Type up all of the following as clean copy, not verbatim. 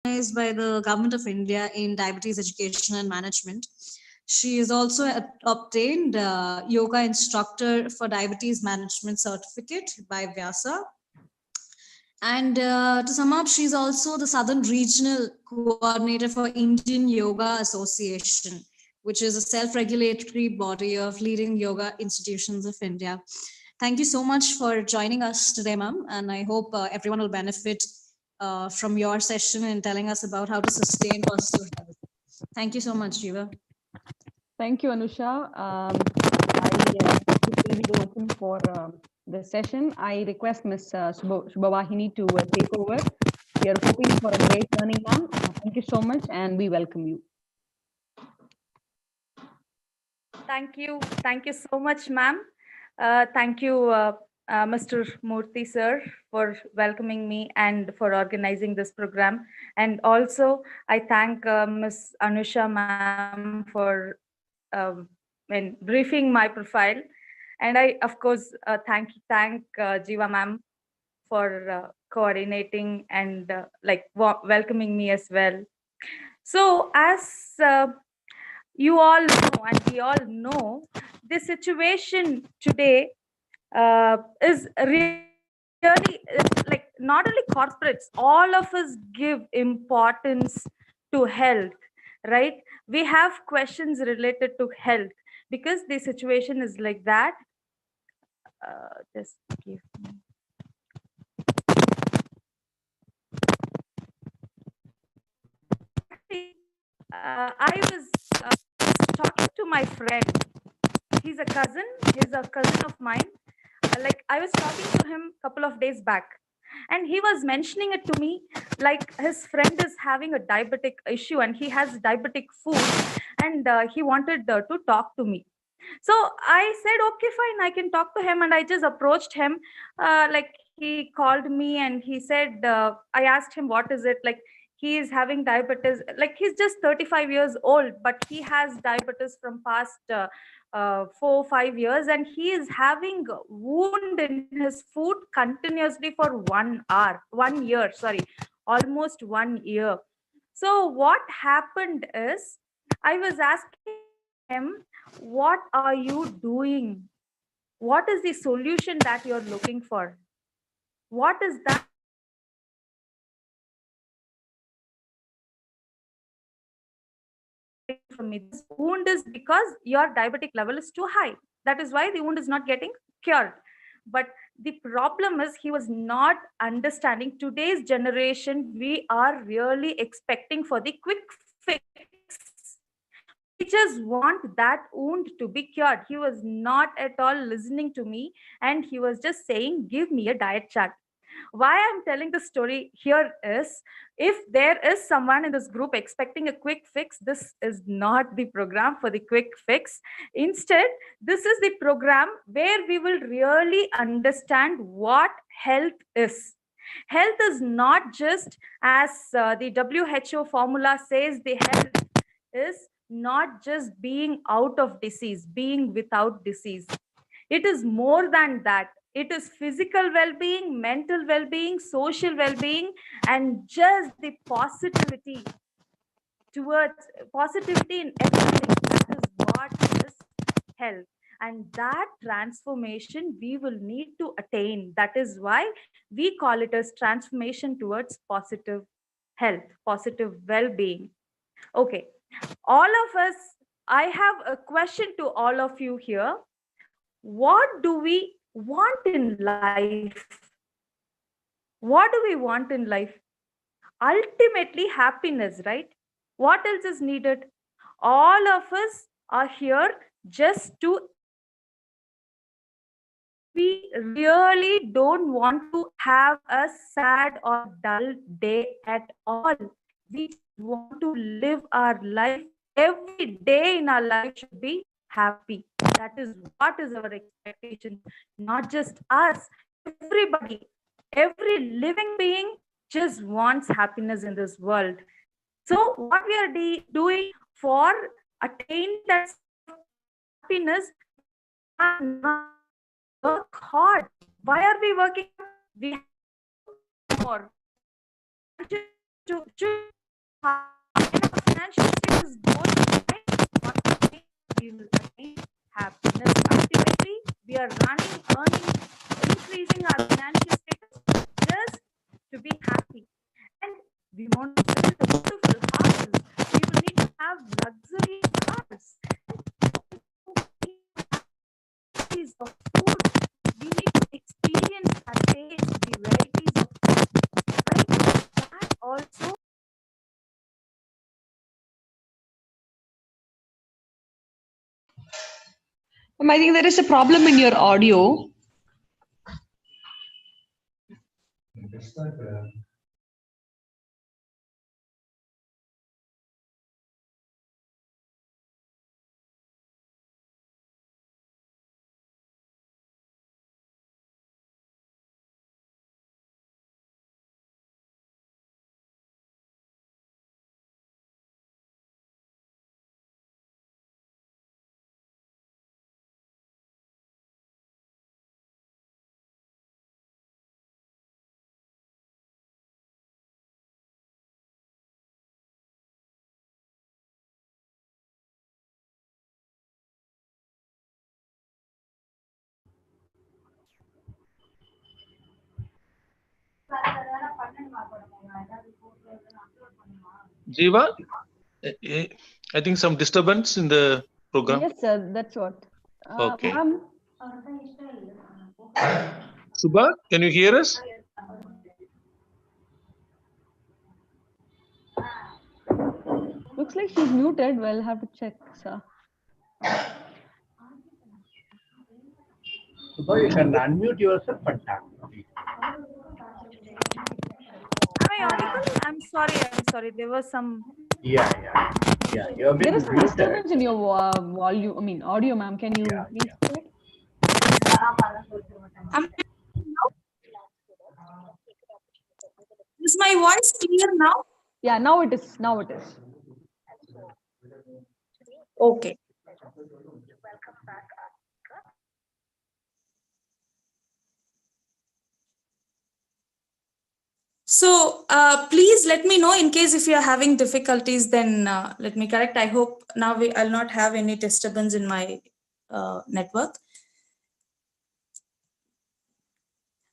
recognized by the Government of India in diabetes education and management. She is also obtained yoga instructor for diabetes management certificate by Vyasa. And to sum up, she's also the Southern Regional Coordinator for Indian Yoga Association, which is a self-regulatory body of leading yoga institutions of India. Thank you so much for joining us today, ma'am. And I hope everyone will benefit from your session and telling us about how to sustain positive health. Thank you so much, Jiva. Thank you, Anusha. I will be open for the session. I request Ms.Subhavahini to take over. We are hoping for a great learning, ma'am. Thank you so much, and we welcome you. Thank you. Thank you so much, ma'am. Thank you, Mr. Murthy, sir, for welcoming me and for organizing this program. And also, I thank Ms. Anusha, ma'am, for briefing my profile. And I, of course, thank Jiva, ma'am, for coordinating and welcoming me as well. So, as you all know, and we all know, the situation today is really like not only corporates, all of us give importance to health, right? We have questions related to health because the situation is like that. Just give me. I was talking to my friend. He's a cousin of mine. Like I was talking to him a couple of days back, and he was mentioning it to me like his friend is having a diabetic issue and he has diabetic food, and he wanted to talk to me. So I said, okay, fine, I can talk to him. And I just approached him. Like he called me and he said, I asked him, what is it? Like he is having diabetes. Like he's just 35 years old, but he has diabetes from past 4-5 years. And he is having wound in his food continuously for 1 year, sorry, almost 1 year. So what happened is I was asking him, what are you doing? What is the solution that you're looking for? What is that? From me, this wound is because your diabetic level is too high. That is why the wound is not getting cured. But the problem is he was not understanding today's generation. We are really expecting for the quick fix. We just want that wound to be cured. He was not at all listening to me, and he was just saying, give me a diet chart. Why I'm telling the story here is, if there is someone in this group expecting a quick fix, this is not the program for the quick fix. Instead, this is the program where we will really understand what health is. Health is not just as the WHO formula says, the health is not just being out of disease, being without disease. It is more than that. It is physical well-being, mental well-being, social well-being, and just the positivity towards positivity in everything. That is what is health. And that transformation we will need to attain. That is why we call it as transformation towards positive health, positive well-being. Okay, all of us, I have a question to all of you here. What do we want in life? What do we want in life? Ultimately, happiness, right? What else is needed? All of us are here just to. We really don't want to have a sad or dull day at all. We want to live our life. Every day in our life should be happy. That is what is our expectation. Not just us, everybody, every living being just wants happiness in this world. So what we are doing for attaining that happiness, are not work hard. Why are we working? We have more financial status goes high, we will attain happiness. Ultimately, we are earning, increasing our financial status just to be happy. And we want to build beautiful houses. We will need to have luxury cars. Varieties of food. We need to experience and taste the varieties of food. Right? That also. I think there is a problem in your audio. Jiva, I think some disturbance in the program. Yes, sir, that's what. Okay. Ma'am, Subha, can you hear us? looks like she's muted. We'll have to check, sir. Subha, you can unmute yourself and talk. Am I audible? I'm sorry. There was some. Yeah. You have been There is some muted. disturbance in your volume. I mean, audio, ma'am. Can you please check? Is my voice clear now? Yeah, now it is. Now it is. Okay. So please let me know in case if you are having difficulties, then let me correct. I hope now I'll not have any disturbance in my network.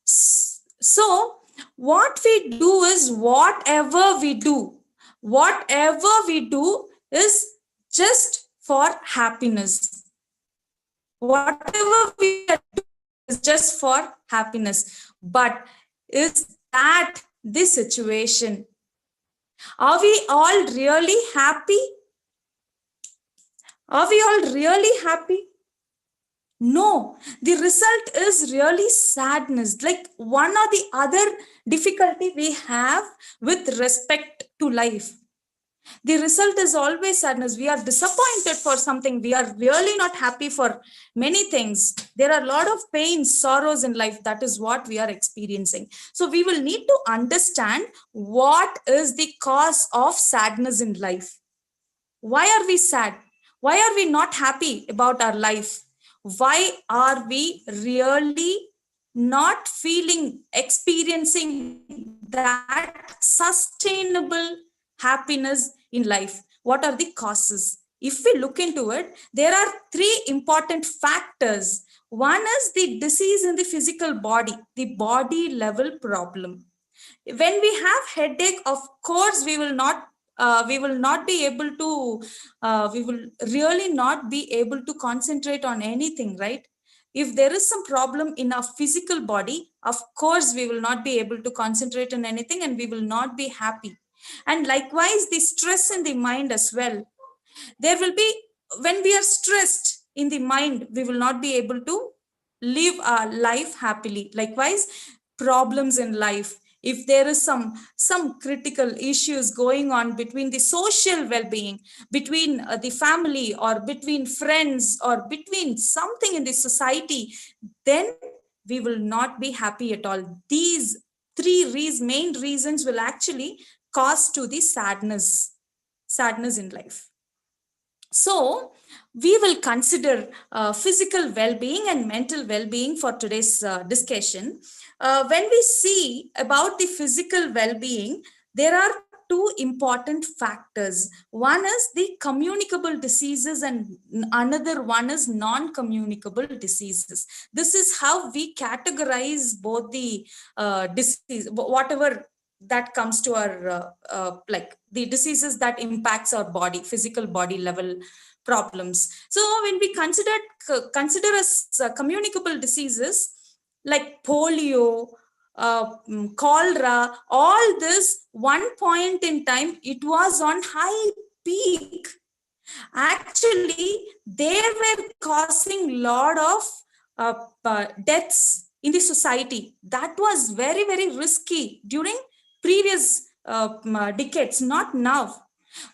So what we do is whatever we do is just for happiness. Whatever we do is just for happiness. But is that the situation? Are we all really happy? Are we all really happy? No, the result is really sadness. Like one or the other difficulty we have with respect to life. The result is always sadness. We are disappointed for something. We are really not happy for many things. There are a lot of pains, sorrows in life. That is what we are experiencing. So we will need to understand what is the cause of sadness in life. Why are we sad? Why are we not happy about our life? Why are we really not experiencing that sustainable happiness in life? What are the causes? If we look into it, there are three important factors. One is the disease in the physical body, the body level problem. When we have headache, of course, we will not be able to we will really not be able to concentrate on anything, right? If there is some problem in our physical body, of course we will not be able to concentrate on anything and we will not be happy. And likewise, the stress in the mind as well. There will be, when we are stressed in the mind, we will not be able to live our life happily. Likewise, problems in life, if there is some critical issues going on between the social well-being, between the family or between friends or between something in the society, then we will not be happy at all. These three main reasons will actually cause to the sadness in life. So we will consider physical well-being and mental well-being for today's discussion. When we see about the physical well-being, there are two important factors. One is the communicable diseases and another one is non-communicable diseases. This is how we categorize both the disease, whatever that comes to our like the diseases that impacts our body, physical body level problems. So when we consider as communicable diseases like polio, cholera, all this, one point in time it was on high peak. Actually they were causing lot of deaths in the society. That was very, very risky during previous decades, not now.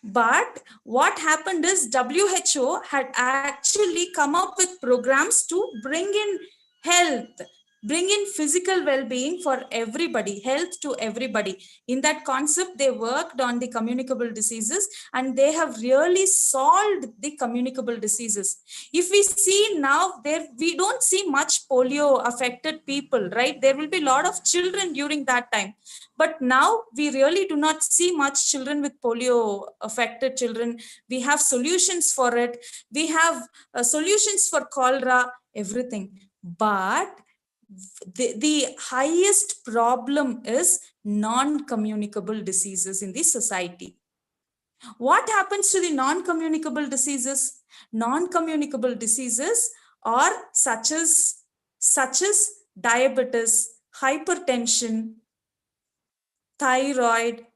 But what happened is WHO had actually come up with programs to bring in health, bring in physical well-being for everybody, health to everybody. In that concept, they worked on the communicable diseases and they have really solved the communicable diseases. If we see now, we don't see much polio affected people, right? There will be a lot of children during that time. But now we really do not see much children with polio affected children. We have solutions for it. We have solutions for cholera, everything. But the highest problem is non-communicable diseases in the society. What happens to the non-communicable diseases? Non-communicable diseases are such as diabetes, hypertension, thyroid,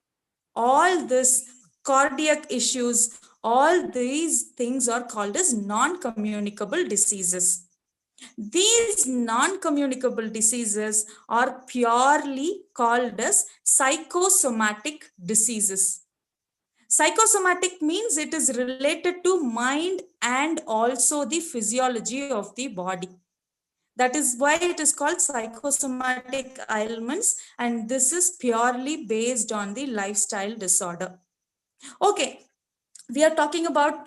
all this, cardiac issues, all these things are called as non-communicable diseases. These non-communicable diseases are purely called as psychosomatic diseases. Psychosomatic means it is related to mind and also the physiology of the body. That is why it is called psychosomatic ailments, and this is purely based on the lifestyle disorder. Okay, we are talking about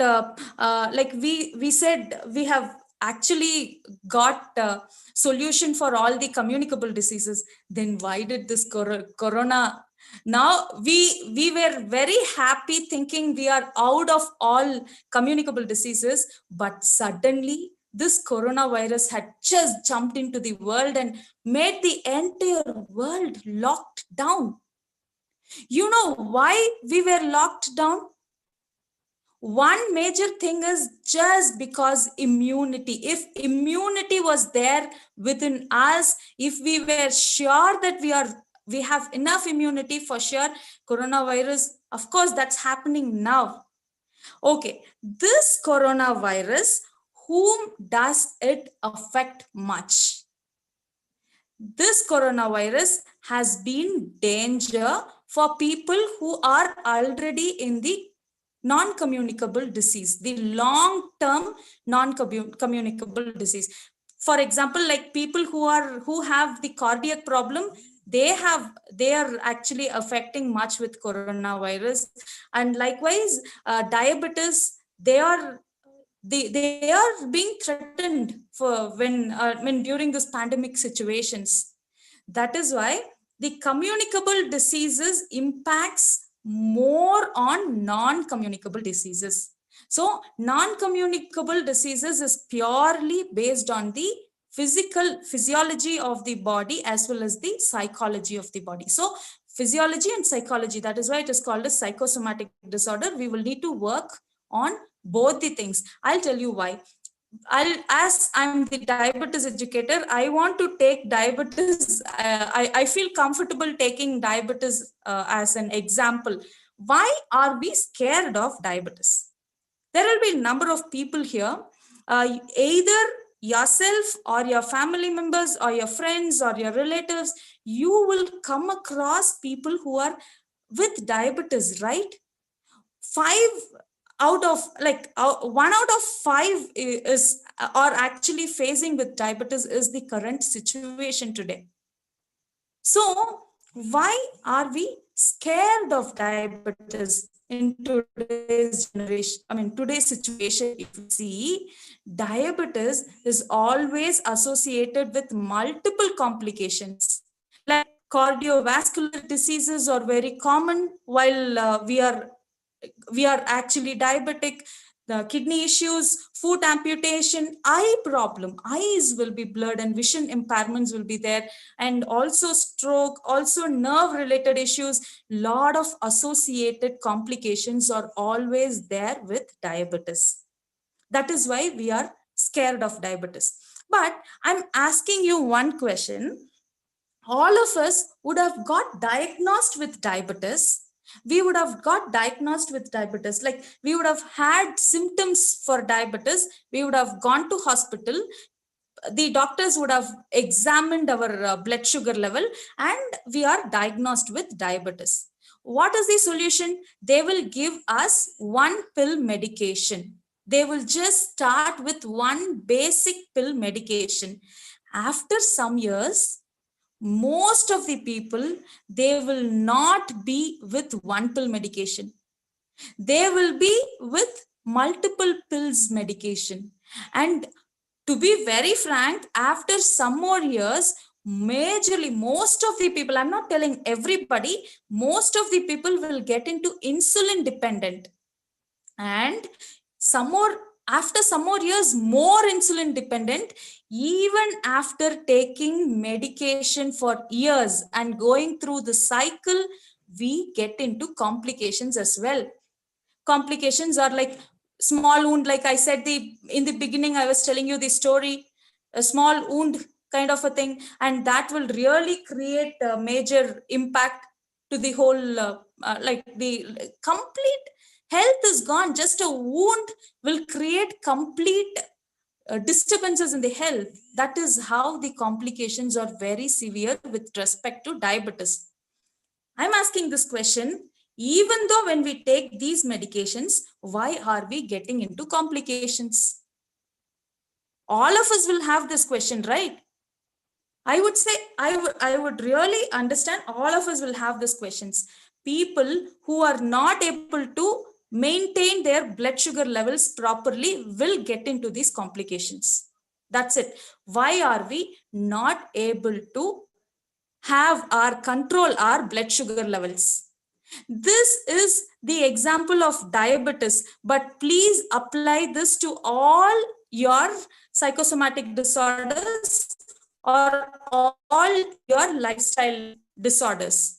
like we said we have actually got a solution for all the communicable diseases. Then why did this corona? Now we were very happy thinking we are out of all communicable diseases, but suddenly this coronavirus had just jumped into the world and made the entire world locked down. You know why we were locked down? One major thing is just because immunity. If immunity was there within us, if we were sure that we have enough immunity, for sure, coronavirus, of course, that's happening now. Okay, this coronavirus, whom does it affect much? This coronavirus has been danger for people who are already in the non-communicable disease, the long-term non-communicable disease. For example, like people who have the cardiac problem, they are actually affecting much with coronavirus. And likewise, diabetes, they are being threatened for when during this pandemic situations. That is why the communicable diseases impacts more on non-communicable diseases. So non-communicable diseases is purely based on the physiology of the body as well as the psychology of the body. So physiology and psychology, that is why it is called a psychosomatic disorder. We will need to work on both the things. I'll tell you why. As I'm the diabetes educator, I want to take diabetes. I feel comfortable taking diabetes as an example. Why are we scared of diabetes? There will be a number of people here, either yourself or your family members or your friends or your relatives, you will come across people who are with diabetes, right? 1 out of 5 is are actually facing with diabetes is the current situation today. So why are we scared of diabetes in today's generation? I mean, today's situation, if you see, diabetes is always associated with multiple complications. Like cardiovascular diseases are very common while we are actually diabetic. The kidney issues, foot amputation, eye problem, eyes will be blurred and vision impairments will be there, and also stroke, also nerve related issues. Lot of associated complications are always there with diabetes. That is why we are scared of diabetes. But I'm asking you one question. All of us would have got diagnosed with diabetes. We would have got diagnosed with diabetes. Like we would have had symptoms for diabetes. We would have gone to hospital. The doctors would have examined our blood sugar level and we are diagnosed with diabetes. What is the solution? They will give us one pill medication. They will just start with one basic pill medication. After some years, most of the people, they will not be with one pill medication. They will be with multiple pills medication. And to be very frank, after some more years, majorly most of the people, I'm not telling everybody, most of the people will get into insulin dependent. And after some more years, more insulin dependent, even after taking medication for years and going through the cycle, we get into complications as well. Complications are like small wound, like I said in the beginning, I was telling you the story, a small wound kind of a thing, and that will really create a major impact to the whole, like the complete health is gone. Just a wound will create complete disturbances in the health. That is how the complications are very severe with respect to diabetes. I'm asking this question, even though when we take these medications, why are we getting into complications? All of us will have this question, right? I would say, I would really understand all of us will have these questions. People who are not able to maintain their blood sugar levels properly will get into these complications. That's it. Why are we not able to have our control our blood sugar levels? This is the example of diabetes, but please apply this to all your psychosomatic disorders or all your lifestyle disorders.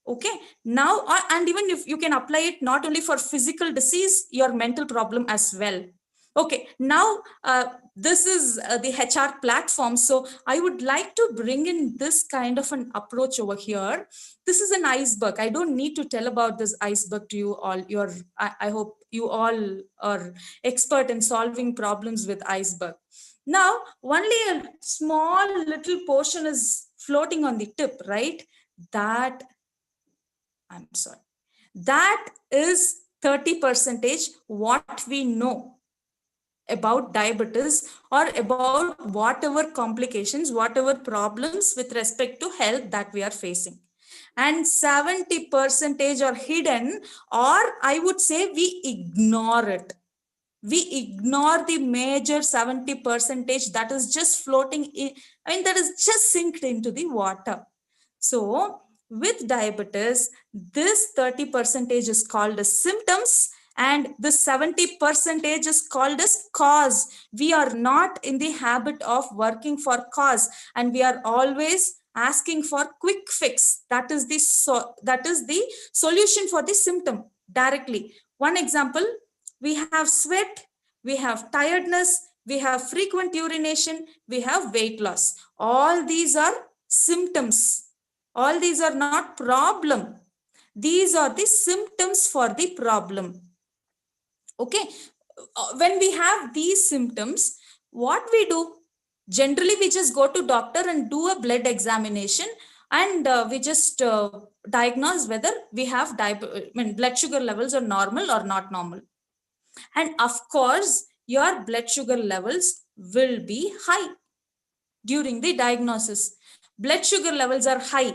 Okay, now, and even if you can apply it not only for physical disease, your mental problem as well. Okay, now this is the HR platform. So I would like to bring in this kind of an approach over here. This is an iceberg. I don't need to tell about this iceberg to you all. I hope you all are expert in solving problems with iceberg. Now, only a small little portion is floating on the tip, right? That is 30% what we know about diabetes or about whatever complications, whatever problems with respect to health that we are facing. And 70% are hidden, or I would say we ignore it. We ignore the major 70% that is just floating in, that is just sinked into the water. So with diabetes, this 30% is called as symptoms, and the 70% is called as cause. We are not in the habit of working for cause, and we are always asking for quick fix. That is the solution for the symptom directly. One example, we have sweat, we have tiredness, we have frequent urination, we have weight loss. All these are symptoms. All these are not problem. These are the symptoms for the problem. Okay. When we have these symptoms, what we do? Generally, we just go to doctor and do a blood examination, and we just diagnose whether we have blood sugar levels are normal or not normal. And of course, your blood sugar levels will be high during the diagnosis. Blood sugar levels are high.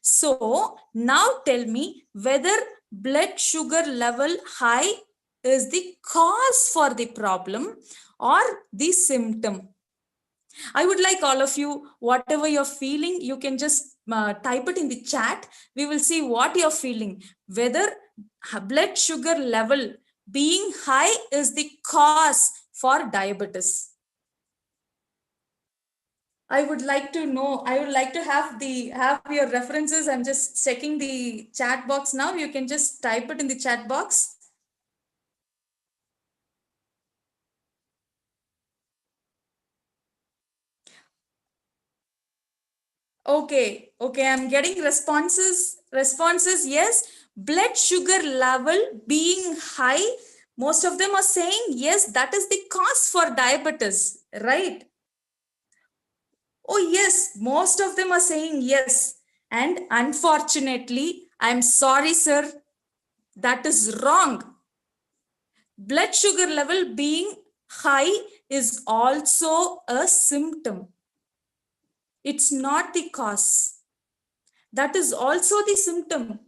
So now tell me whether blood sugar level high is the cause for the problem or the symptom. I would like all of you, whatever you're feeling, you can just type it in the chat. We will see what you're feeling. Whether blood sugar level being high is the cause for diabetes. I would like to know, I would like to have your references. I'm just checking the chat box now. You can just type it in the chat box. Okay, I'm getting responses. Yes, blood sugar level being high. Most of them are saying yes, that is the cause for diabetes, right? Oh yes, most of them are saying yes. And unfortunately, I'm sorry, sir, that is wrong. Blood sugar level being high is also a symptom. It's not the cause. That is also the symptom.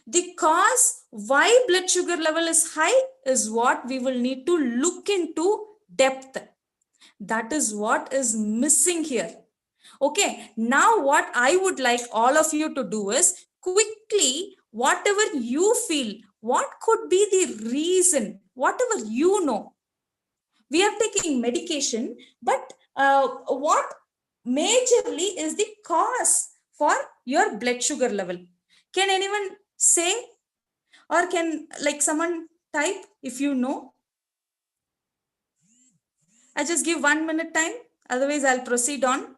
The cause why blood sugar level is high is what we will need to look into depth. That is what is missing here. Okay, now what I would like all of you to do is quickly, whatever you feel, what could be the reason, whatever you know. We are taking medication, but what majorly is the cause for your blood sugar level? Can anyone say, or can like someone type if you know? I just give 1 minute time, otherwise I'll proceed on.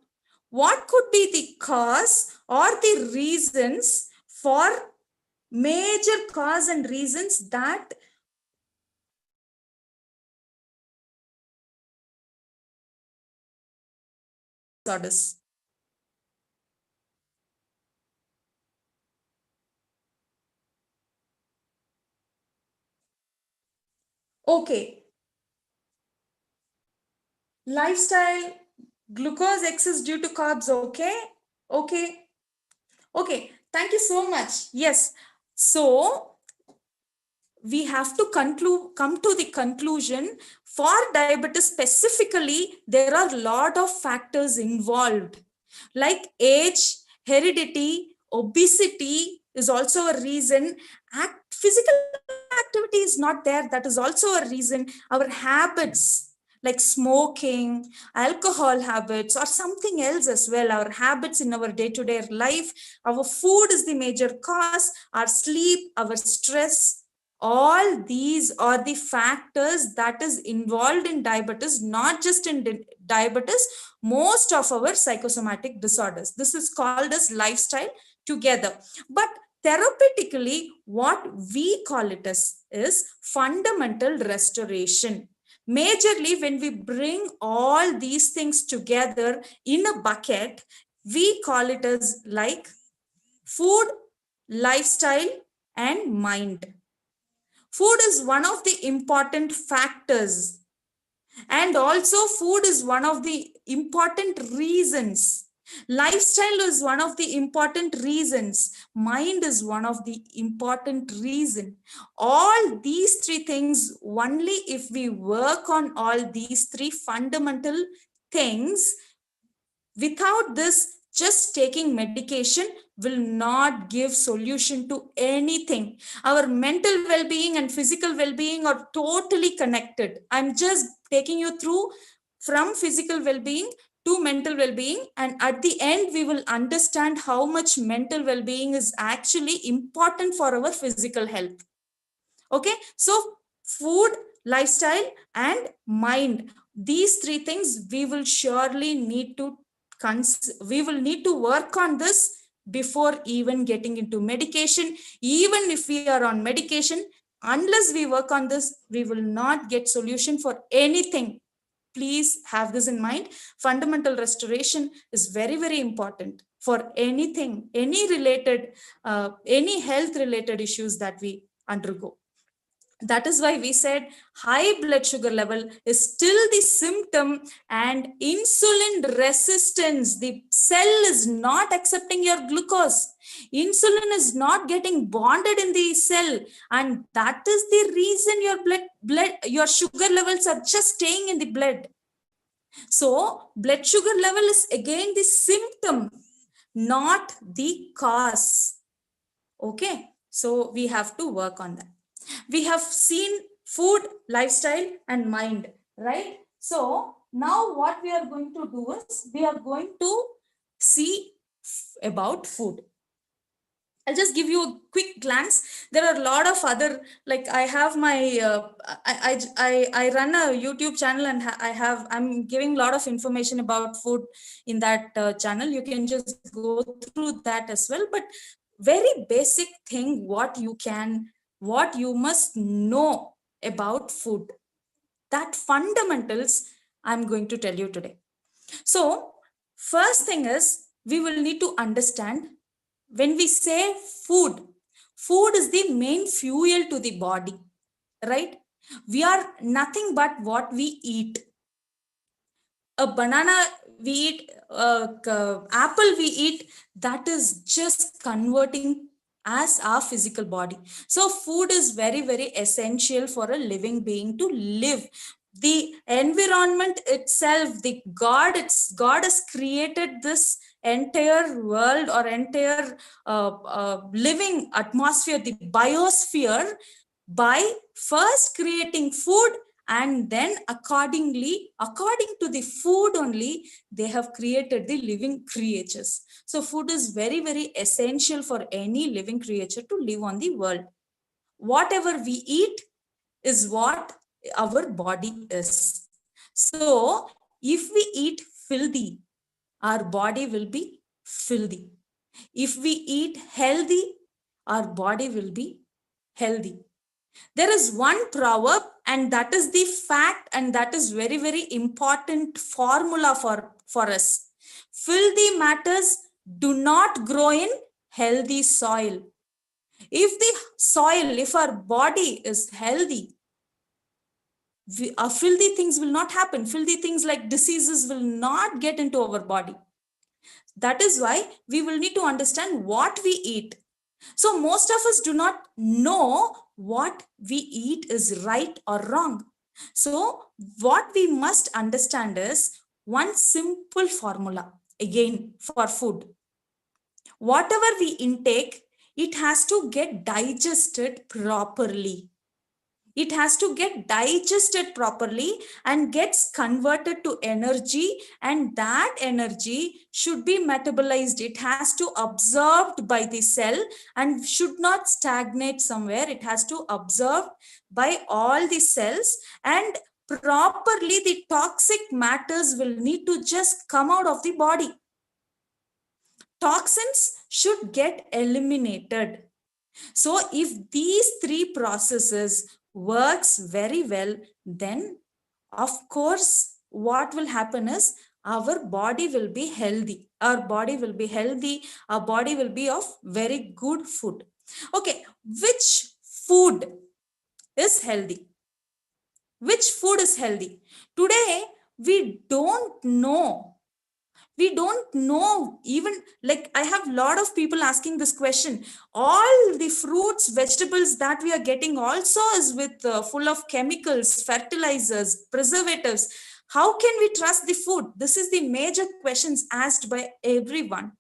What could be the cause or the reasons for major cause and reasons that disorders? Okay. Lifestyle, glucose excess due to carbs. Okay. Thank you so much. Yes. So we have to come to the conclusion for diabetes specifically, there are a lot of factors involved like age, heredity, obesity is also a reason. Physical activity is not there. That is also a reason. Our habits like smoking, alcohol habits, or something else as well. Our habits in our day-to-day life, our food is the major cause, our sleep, our stress, all these are the factors that is involved in diabetes, not just in diabetes, most of our psychosomatic disorders. This is called as lifestyle together. But therapeutically, what we call it as is fundamental restoration. Majorly, when we bring all these things together in a bucket, we call it as like food, lifestyle, and mind. Food is one of the important factors, and also food is one of the important reasons. Lifestyle is one of the important reasons. Mind is one of the important reason. All these three things, only if we work on all these three fundamental things, without this, just taking medication will not give solution to anything. Our mental well-being and physical well-being are totally connected. I'm just taking you through from physical well-being to mental well-being, and at the end we will understand how much mental well-being is actually important for our physical health. Okay, so food, lifestyle, and mind, these three things we will surely need to work on this before even getting into medication. Even if we are on medication, unless we work on this, we will not get solution for anything. Please have this in mind. Fundamental restoration is very, very important for anything, any health related issues that we undergo. That is why we said high blood sugar level is still the symptom, and insulin resistance, the cell is not accepting your glucose. Insulin is not getting bonded in the cell, and that is the reason your sugar levels are just staying in the blood. So blood sugar level is again the symptom. not the cause. Okay, so we have to work on that. We have seen food, lifestyle, and mind, right? So now what we are going to do is we are going to see about food. I'll just give you a quick glance. There are a lot of other, like I have my, I run a YouTube channel, and I'm giving a lot of information about food in that channel. You can just go through that as well. But very basic thing, what you must know about food, that fundamentals I'm going to tell you today. So first thing is, we will need to understand, when we say food, food is the main fuel to the body, right? We are nothing but what we eat. A banana we eat, apple we eat, that is just converting as our physical body. So food is very, very essential for a living being to live. The environment itself, God has created this entire world, or entire living atmosphere, the biosphere, by first creating food, and then according to the food only, they have created the living creatures. So food is very, very essential for any living creature to live on the world. Whatever we eat is what our body is. So if we eat filthy, our body will be filthy. If we eat healthy, our body will be healthy. There is one proverb, and that is the fact, and that is very, very important formula for us. Filthy matters do not grow in healthy soil. If our body is healthy, filthy things will not happen. Filthy things like diseases will not get into our body. That is why we will need to understand what we eat. So most of us do not know what we eat is right or wrong. So what we must understand is one simple formula, again, for food. Whatever we intake, it has to get digested properly. It has to get digested properly and gets converted to energy, and that energy should be metabolized. It has to absorbed by the cell and should not stagnate somewhere. It has to absorb by all the cells, and properly the toxic matters will need to just come out of the body. Toxins should get eliminated. So if these three processes works very well, then of course what will happen is our body will be healthy. Our body will be healthy. Our body will be of very good food. Okay, which food is healthy? Which food is healthy? Today, we don't know. We don't know. Even, like, I have a lot of people asking this question. All the fruits, vegetables that we are getting also is with full of chemicals, fertilizers, preservatives. How can we trust the food? This is the major questions asked by everyone.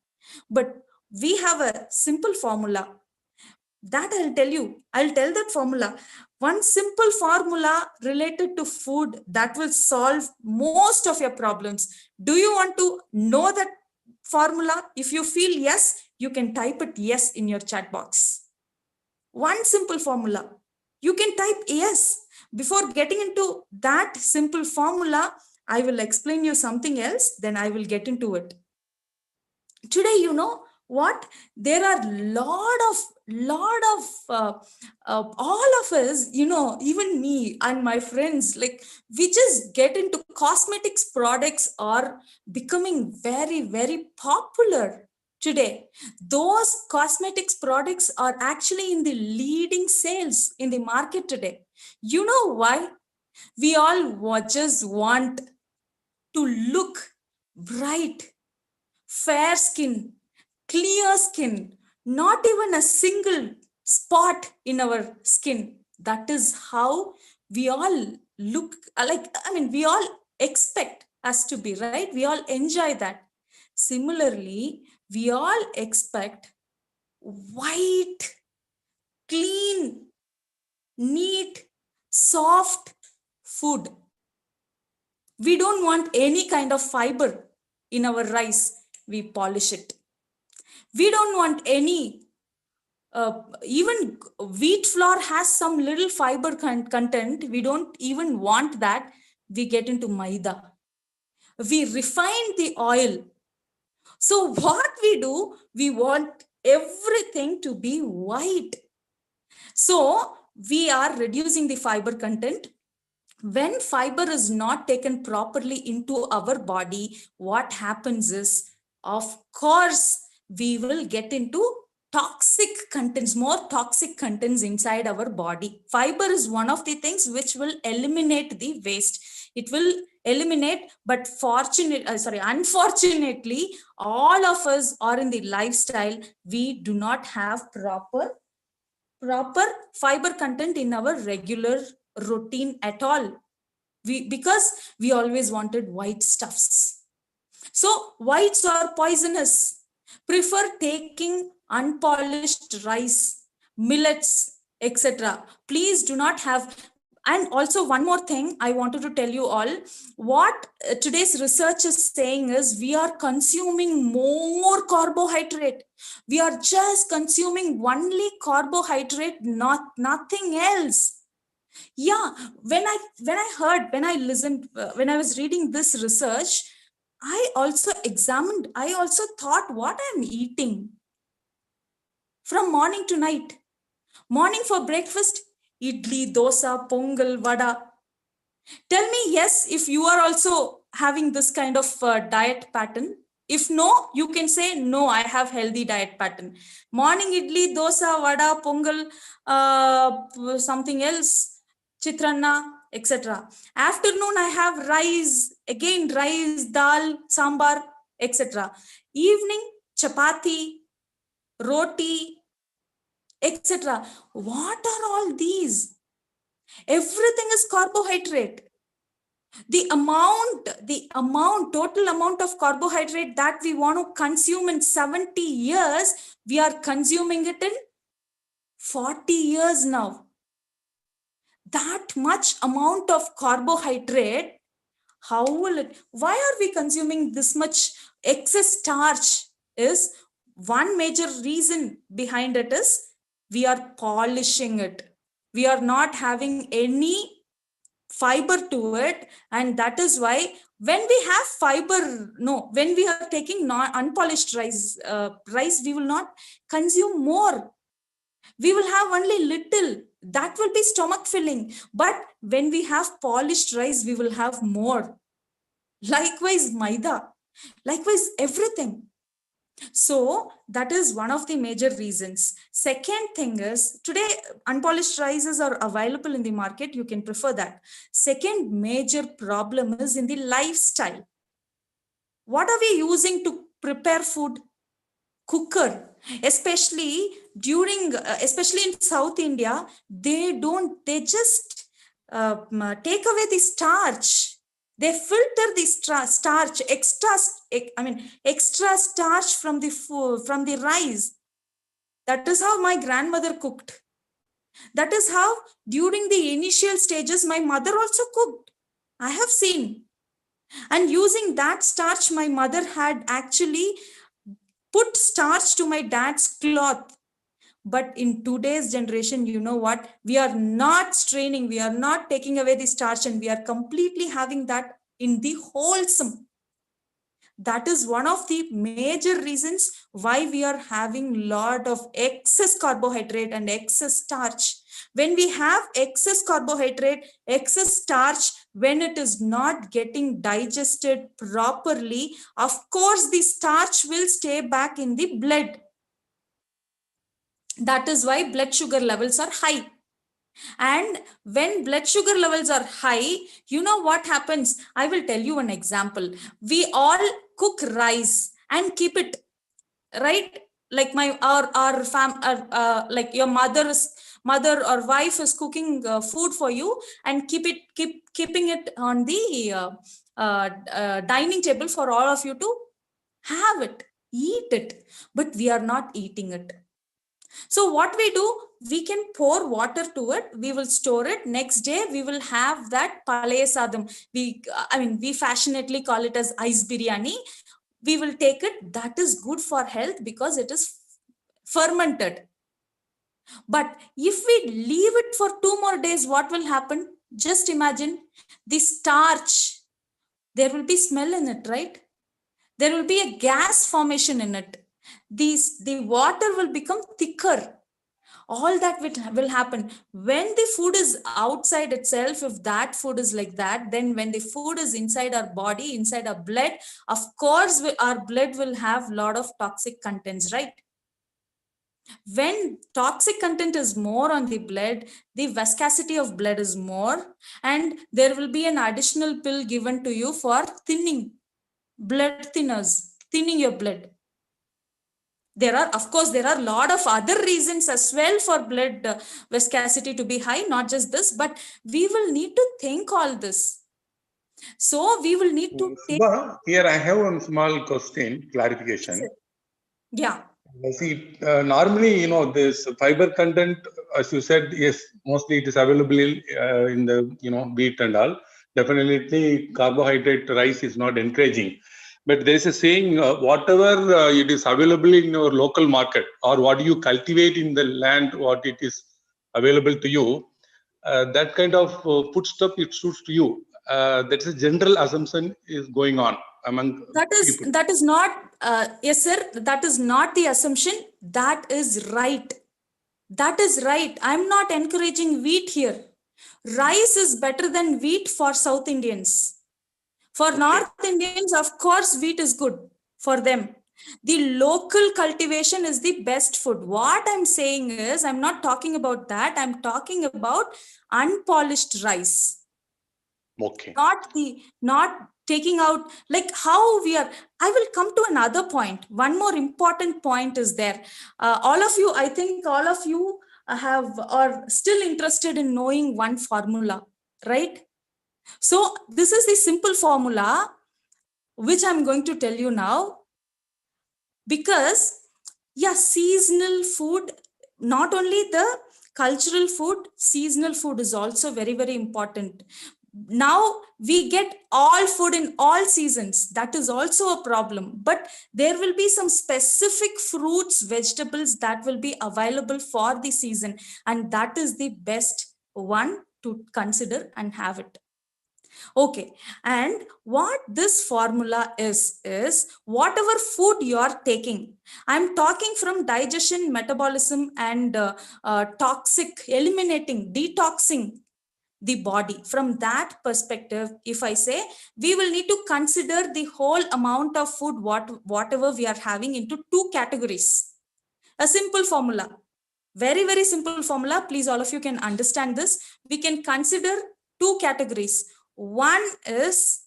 But we have a simple formula that I'll tell you. I'll tell that formula. One simple formula related to food that will solve most of your problems. Do you want to know that formula? If you feel yes, you can type it yes in your chat box. One simple formula. You can type yes. Before getting into that simple formula, I will explain you something else, then I will get into it. Today, you know what, there are lot of all of us, you know, even me and my friends, like, we just get into cosmetics products are becoming very, very popular today. Those cosmetics products are actually in the leading sales in the market today. You know why? We all just want to look bright, fair skin, clear skin, not even a single spot in our skin. That is how we all look like. I mean, we all expect us to be, right? We all enjoy that. Similarly, we all expect white, clean, neat, soft food. We don't want any kind of fiber in our rice. We polish it. We don't want any, even wheat flour has some little fiber content. We don't even want that. We get into maida. We refine the oil. So what we do, we want everything to be white. So we are reducing the fiber content. When fiber is not taken properly into our body, what happens is, of course, we will get into toxic contents, more toxic contents inside our body. Fiber is one of the things which will eliminate the waste. It will eliminate, but unfortunately, all of us are in the lifestyle. We do not have proper fiber content in our regular routine at all. Because we always wanted white stuffs. So whites are poisonous. Prefer taking unpolished rice, millets, etc. Please do not have. And also one more thing I wanted to tell you all, what today's research is saying is we are consuming more carbohydrate. We are just consuming only carbohydrate, nothing else. Yeah, when I listened, when I was reading this research, I also thought what I'm eating from morning to night. Morning for breakfast, idli, dosa, pongal, vada. Tell me yes if you are also having this kind of diet pattern. If no, you can say no, I have healthy diet pattern. Morning idli, dosa, vada, pongal, something else, chitranna, etc. Afternoon, I have rice, again rice, dal, sambar, etc. Evening, chapati, roti, etc. What are all these? Everything is carbohydrate. The total amount of carbohydrate that we want to consume in 70 years, we are consuming it in 40 years now. That much amount of carbohydrate, how will it, why are we consuming this much excess starch? Is one major reason behind it is we are polishing it. We are not having any fiber to it, and that is why when we have fiber, when we are taking unpolished rice, we will not consume more. We will have only little. That will be stomach filling. But when we have polished rice, we will have more. Likewise, maida. Likewise, everything. So that is one of the major reasons. Second thing is, today unpolished rices are available in the market. You can prefer that. Second major problem is in the lifestyle. What are we using to prepare food? Cooker. Especially in South India, they just take away the starch. They filter the starch, extra starch from the rice. That is how my grandmother cooked. That is how during the initial stages, my mother also cooked. I have seen. And using that starch, my mother had actually put starch to my dad's cloth. But in today's generation, you know what? We are not straining. We are not taking away the starch, and we are completely having that in the wholesome. That is one of the major reasons why we are having lot of excess carbohydrate and excess starch. When we have excess carbohydrate, excess starch, when it is not getting digested properly, of course, the starch will stay back in the blood. That is why blood sugar levels are high. And when blood sugar levels are high, you know what happens? I will tell you an example. We all cook rice and keep it, right? Like like your mother or wife is cooking food for you and keeping it on the dining table for all of you to Have it, eat it, but we are not eating it. So what we do, we can pour water to it, we will store it. Next day, we will have that palaya sadam. We fashionably call it as ice biryani. We will take it. That is good for health because it is fermented. But if we leave it for 2 more days, what will happen? Just imagine the starch. There will be smell in it, right? There will be a gas formation in it. The water will become thicker. All that will happen. When the food is outside itself, if that food is like that, then when the food is inside our body, inside our blood, of course, our blood will have a lot of toxic contents, right? When toxic content is more on the blood, the viscosity of blood is more, and there will be an additional pill given to you for thinning, blood thinners, thinning your blood. There are a lot of other reasons as well for blood viscosity to be high, not just this, but we will need to think all this. So we will need to take. Subha, here I have one small question, clarification. Yeah. See, normally, this fiber content, as you said, yes, mostly it is available in the, wheat and all. Definitely, carbohydrate rice is not encouraging. But there is a saying, whatever it is available in your local market or what you cultivate in the land, what it is available to you, that kind of food stuff, it suits to you. That's a general assumption is going on among people. That is not, yes, sir, that is not the assumption. That is right. That is right. I'm not encouraging wheat here. Rice is better than wheat for South Indians. For North Indians, of course, wheat is good for them. The local cultivation is the best food. What I'm saying is, I'm not talking about that. I'm talking about unpolished rice. Okay. Not taking out like how we are. I will come to another point. One more important point is there. I think all of you are still interested in knowing one formula, right? So this is the simple formula which I'm going to tell you now, because seasonal food, not only the cultural food, seasonal food is also very, very important. Now we get all food in all seasons. That is also a problem. But there will be some specific fruits, vegetables that will be available for the season. And that is the best one to consider and have it. Okay, and what this formula is whatever food you are taking. I'm talking from digestion, metabolism, and detoxing the body. From that perspective, if I say, we will need to consider the whole amount of food, whatever we are having, into 2 categories. A simple formula, very, very simple formula. Please, all of you can understand this. We can consider 2 categories. One is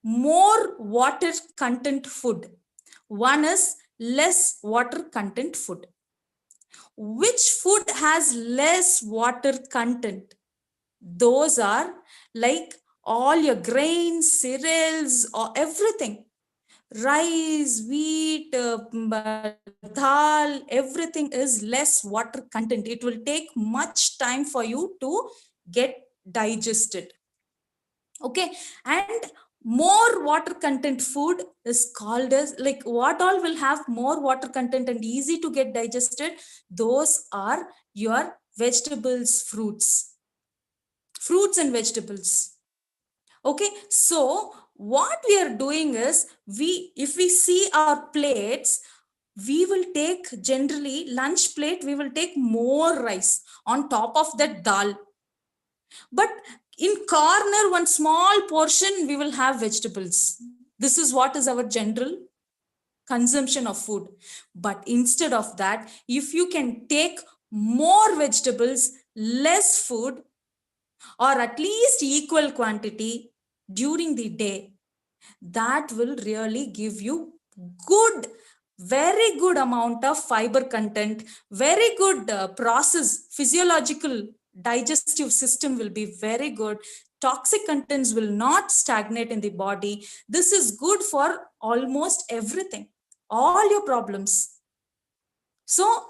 more water content food. One is less water content food. Which food has less water content? Those are like all your grains, cereals, or everything. Rice, wheat, dal, everything is less water content. It will take much time for you to get digested. Okay, and more water content food is called as, like, what all will have more water content and easy to get digested? Those are your vegetables, fruits and vegetables. Okay, so what we are doing is, if we see our plates, we will take, generally lunch plate, we will take more rice on top of that dal. But in corner, one small portion, we will have vegetables. This is what is our general consumption of food. But instead of that, if you can take more vegetables, less food, or at least equal quantity during the day, that will really give you very good amount of fiber content, very good physiological digestive system will be very good. toxic contents will not stagnate in the body. This is good for almost everything, all your problems. So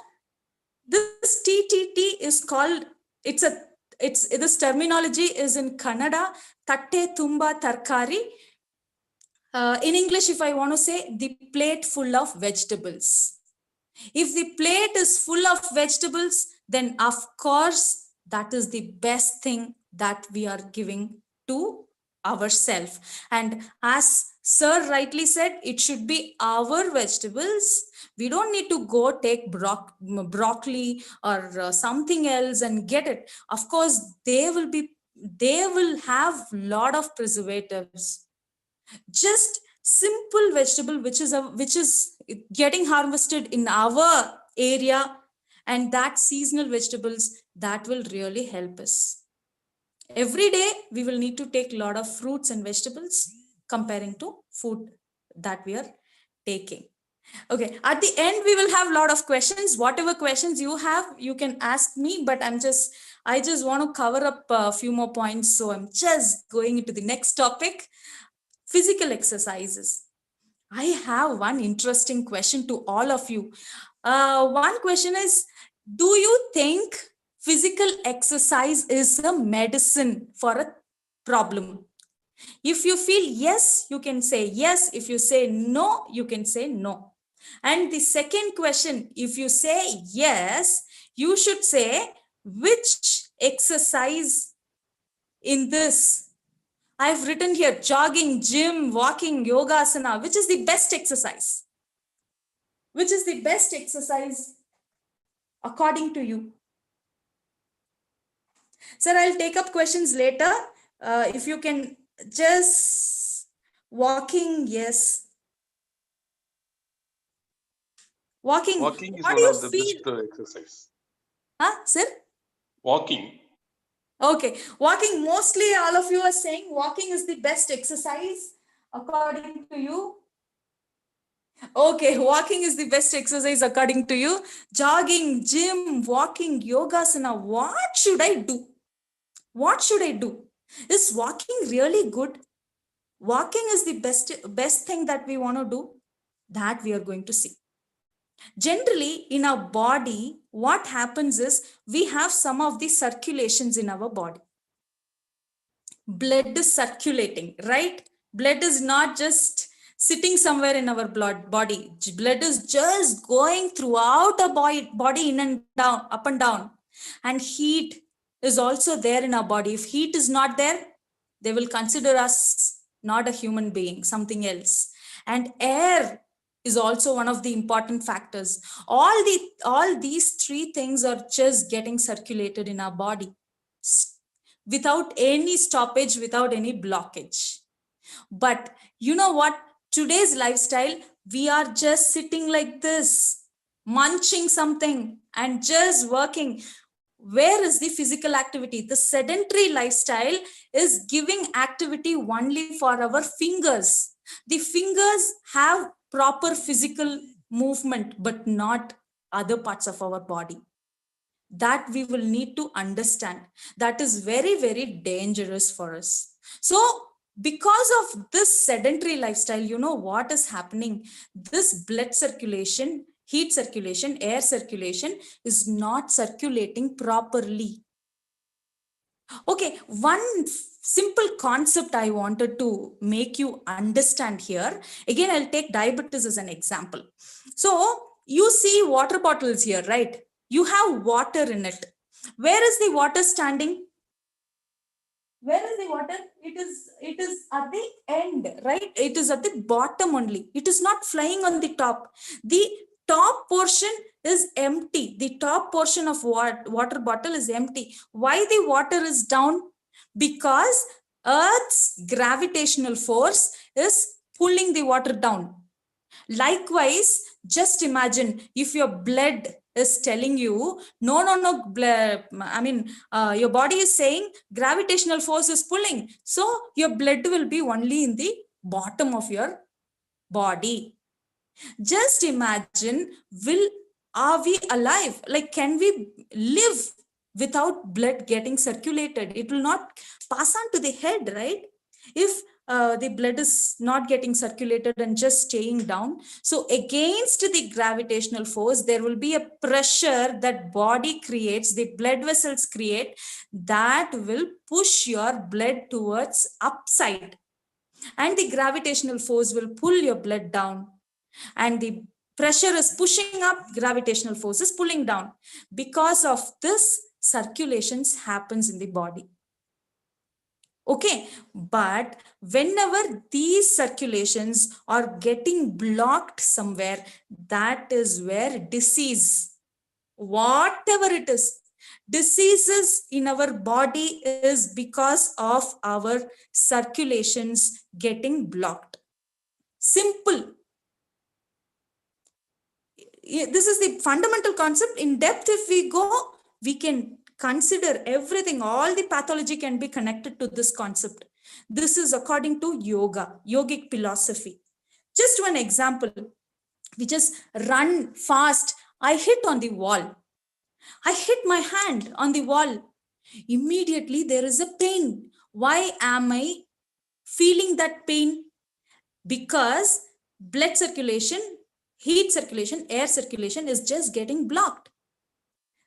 this TTT is called, this terminology is in Kannada, tatte tumba tarkari. In English, if I want to say, the plate full of vegetables. If the plate is full of vegetables, then of course, that is the best thing that we are giving to ourselves. And as Sir rightly said, it should be our vegetables. We don't need to go take broccoli or something else and get it. Of course, they will have a lot of preservatives. Just simple vegetable which is getting harvested in our area, and that seasonal vegetables that will really help us. Every day we will need to take a lot of fruits and vegetables comparing to food that we are taking. Okay, at the end we will have a lot of questions. Whatever questions you have, you can ask me, but I just want to cover up a few more points, so I'm just going into the next topic. Physical exercises. I have one interesting question to all of you. One question is, do you think physical exercise is a medicine for a problem? If you feel yes, you can say yes. If you say no, you can say no. And the second question, if you say yes, you should say which exercise in this. I've written here jogging, gym, walking, yoga, asana. Which is the best exercise? Which is the best exercise according to you? Sir, I'll take up questions later. If you can just walking, yes. Walking. Walking is What one do you of the feel? best exercise. Huh, sir? Walking. Okay, walking, mostly all of you are saying walking is the best exercise according to you. Okay, walking is the best exercise according to you. Jogging, gym, walking, yogasana. What should I do? What should I do? Is walking really good? Walking is the best thing that we want to do. That we are going to see. Generally, in our body, what happens is we have some of the circulations in our body. Blood is circulating, right? Blood is not just sitting somewhere in our body. Blood is just going throughout our body in and down, up and down. And heat is also there in our body. If heat is not there, they will consider us not a human being, something else. And air is also one of the important factors. All these three things are just getting circulated in our body without any stoppage, without any blockage. But you know what? Today's lifestyle, we are just sitting like this, munching something and just working. Where is the physical activity? The sedentary lifestyle is giving activity only for our fingers. The fingers have proper physical movement, but not other parts of our body. That we will need to understand. That is very, very dangerous for us. So because of this sedentary lifestyle, you know what is happening? This blood circulation, heat circulation, air circulation is not circulating properly. Okay, one simple concept I wanted to make you understand here. Again, I'll take diabetes as an example. So you see water bottles here, right? You have water in it. Where is the water standing? Where is the water? It is at the end, right? It is at the bottom only. It is not flying on the top. The top portion is empty. The top portion of water bottle is empty. Why the water is down? Because Earth's gravitational force is pulling the water down. Likewise, just imagine if your blood is telling you, no, your body is saying gravitational force is pulling. So your blood will be only in the bottom of your body. Just imagine, are we alive? Like, can we live without blood getting circulated. It will not pass on to the head, right? If the blood is not getting circulated and just staying down. So against the gravitational force, there will be a pressure that body creates, the blood vessels create, that will push your blood towards upside. And the gravitational force will pull your blood down. And the pressure is pushing up, gravitational force is pulling down. Because of this, circulations happens in the body. Okay, but whenever these circulations are getting blocked somewhere, that is where disease, whatever it is, diseases in our body is because of our circulations getting blocked. Simple. This is the fundamental concept. In depth, if we go, we can consider everything. All the pathology can be connected to this concept. This is according to yoga, yogic philosophy. Just one example. We just run fast. I hit on the wall. I hit my hand on the wall. Immediately there is a pain. Why am I feeling that pain? Because blood circulation, heat circulation, air circulation is just getting blocked.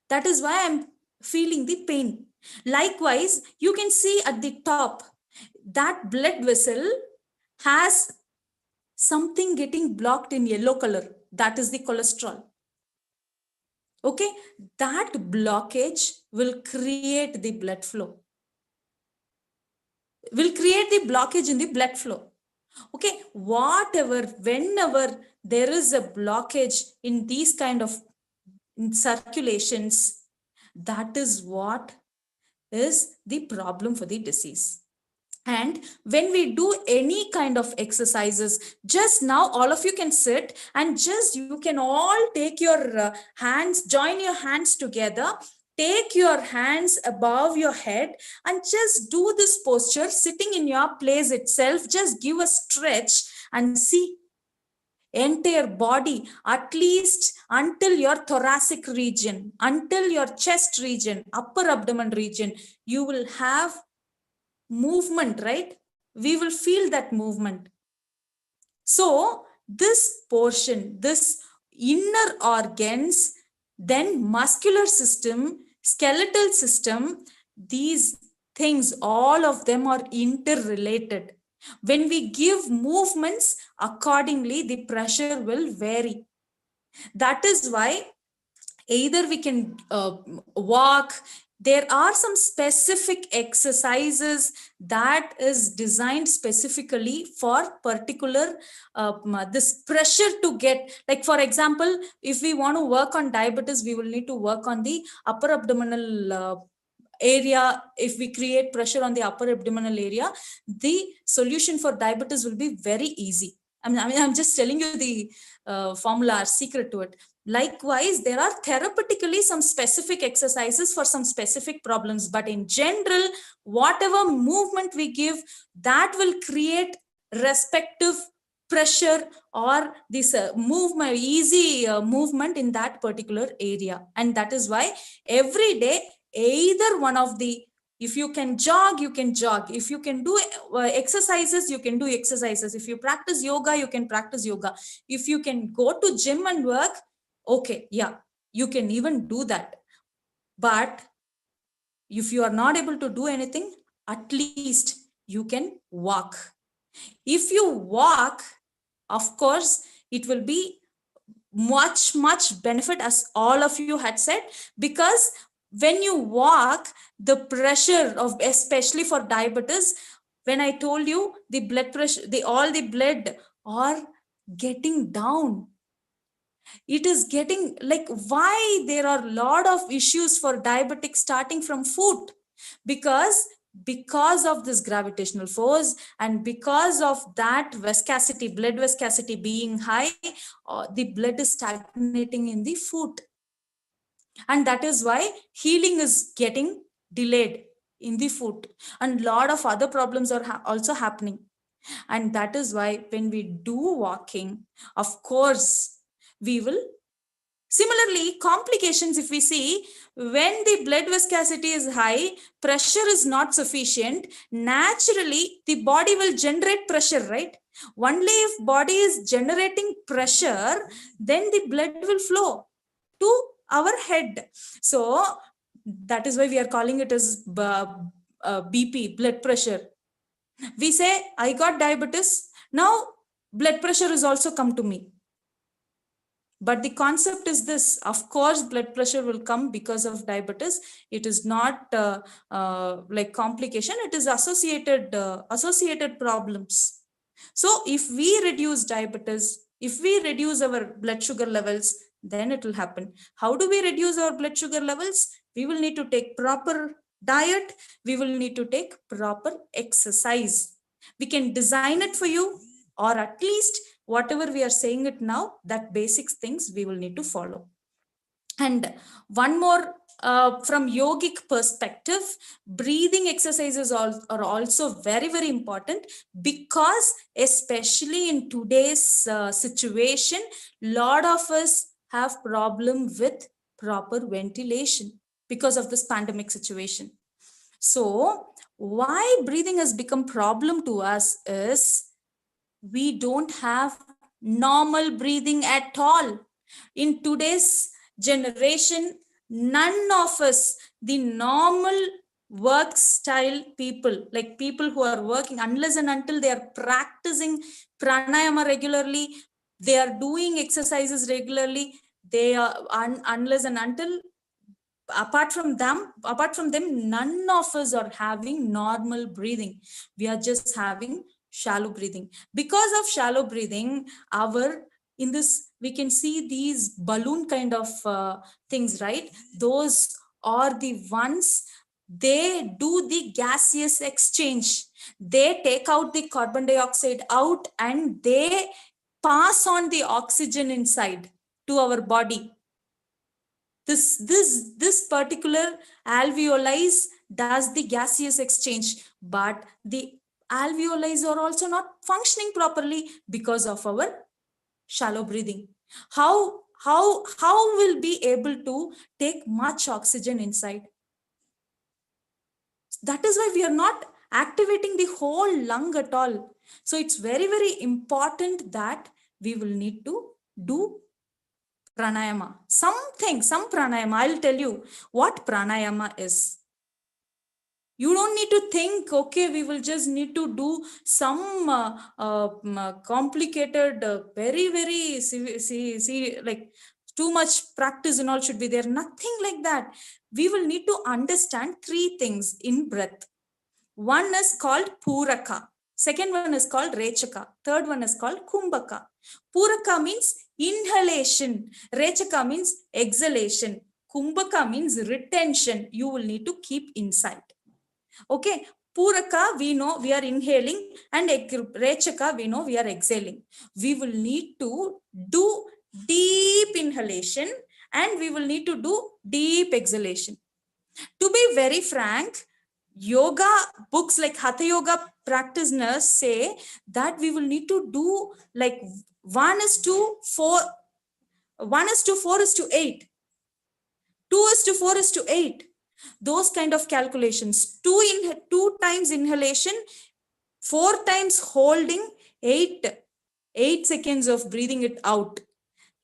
That is why I'm feeling the pain. Likewise, you can see at the top, that blood vessel has something getting blocked in yellow color. That is the cholesterol. Okay, that blockage will create the blood flow. Will create the blockage in the blood flow. Okay, whatever, whenever there is a blockage in these kind of circulations, that is what is the problem for the disease. And when we do any kind of exercises, just now all of you can sit and just you can all take your hands, join your hands together, take your hands above your head and just do this posture sitting in your place itself. Just give a stretch and see entire body, at least until your thoracic region, until your chest region, upper abdomen region, you will have movement, right? We will feel that movement. So this portion, this inner organs, then muscular system, skeletal system, these things, all of them are interrelated. When we give movements, accordingly, the pressure will vary. That is why either we can walk. There are some specific exercises that is designed specifically for particular this pressure to get, like for example, if we want to work on diabetes, we will need to work on the upper abdominal area. If we create pressure on the upper abdominal area, the solution for diabetes will be very easy. I mean, I'm just telling you the formula or secret to it. Likewise, there are therapeutically some specific exercises for some specific problems, but in general, whatever movement we give, that will create respective pressure or this movement, easy movement in that particular area. And that is why every day, either one of the, if you can jog, you can jog. If you can do exercises, you can do exercises. If you practice yoga, you can practice yoga. If you can go to gym and work, okay, yeah, you can even do that. But if you are not able to do anything, at least you can walk. If you walk, of course, it will be much benefit, as all of you had said, because when you walk, the pressure of, especially for diabetes, when I told you the blood pressure, all the blood are getting down. It is getting like, why there are a lot of issues for diabetics starting from food? Because of this gravitational force and because of that viscosity, blood viscosity being high, the blood is stagnating in the foot. And that is why healing is getting delayed in the foot. And a lot of other problems are also happening. And that is why when we do walking, of course, we will Similarly, complications, if we see, when the blood viscosity is high, pressure is not sufficient, naturally the body will generate pressure, right? Only if body is generating pressure, then the blood will flow to our head. So that is why we are calling it as BP, blood pressure. We say, I got diabetes, now blood pressure is also come to me. But the concept is this: of course, blood pressure will come because of diabetes. It is not like complication. It is associated problems. So if we reduce diabetes, if we reduce our blood sugar levels, then it will happen. How do we reduce our blood sugar levels? We will need to take proper diet. We will need to take proper exercise. We can design it for you, or at least whatever we are saying it now, that basic things we will need to follow. And one more, from yogic perspective, breathing exercises are also very, very important, because especially in today's situation, lot of us have problem with proper ventilation because of this pandemic situation. So why breathing has become problem to us is we don't have normal breathing at all. In today's generation, none of us, the normal work style people, like people who are working, unless and until they are practicing pranayama regularly, they are doing exercises regularly, they are unless and until, apart from them, none of us are having normal breathing. We are just having shallow breathing. Because of shallow breathing, in this we can see these balloon kind of things, right? Those are the ones, they do the gaseous exchange. They take out the carbon dioxide out and they pass on the oxygen inside to our body. This particular alveoli does the gaseous exchange, but the alveoli are also not functioning properly because of our shallow breathing. How will be able to take much oxygen inside? That is why we are not activating the whole lung at all. So it's very, very important that we will need to do pranayama. Some pranayama. I'll tell you what pranayama is. You don't need to think, okay, we will just need to do some complicated, very, very, like too much practice and all should be there. Nothing like that. We will need to understand three things in breath. One is called Puraka. Second one is called Rechaka. Third one is called Kumbhaka. Puraka means inhalation. Rechaka means exhalation. Kumbhaka means retention. You will need to keep inside. Okay. Puraka, we know we are inhaling, and Rechaka, we know we are exhaling. We will need to do deep inhalation and we will need to do deep exhalation. To be very frank, yoga books like Hatha Yoga practitioners say that we will need to do like 1:4, 1:4:8, 2:4:8. Those kind of calculations. 2 times inhalation, 4 times holding, 8 seconds of breathing it out.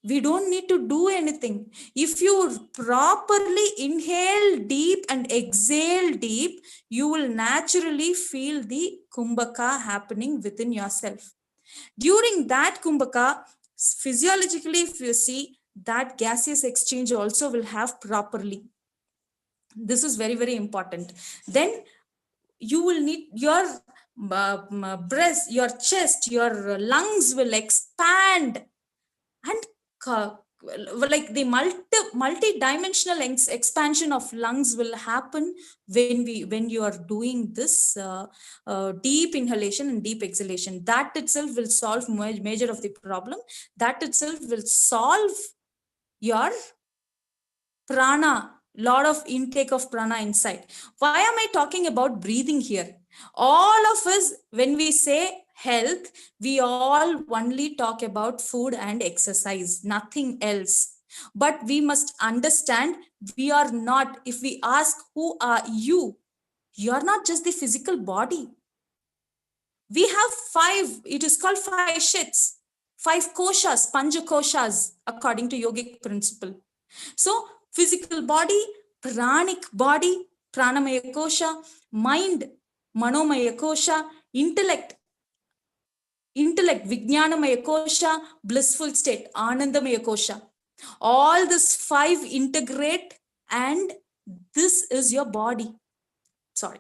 We don't need to do anything. If you properly inhale deep and exhale deep, you will naturally feel the kumbhaka happening within yourself. During that kumbhaka, physiologically, if you see, that gaseous exchange also will have properly. This is very, very important. Then you will need your breast, your chest, your lungs will expand, and like the multi-dimensional expansion of lungs will happen when you are doing this deep inhalation and deep exhalation. That itself will solve major of the problem. That itself will solve your prana, lot of intake of prana inside. Why am I talking about breathing here? All of us, when we say health, we all only talk about food and exercise, nothing else. But we must understand we are not, if we ask who are you are not just the physical body. We have 5, it is called 5 shits, 5 koshas, panja koshas, according to yogic principle. So physical body, pranic body, pranamaya kosha, mind, manomaya kosha, intellect, vijnanamaya kosha, blissful state, anandamaya kosha. All these 5 integrate, and this is your body. Sorry.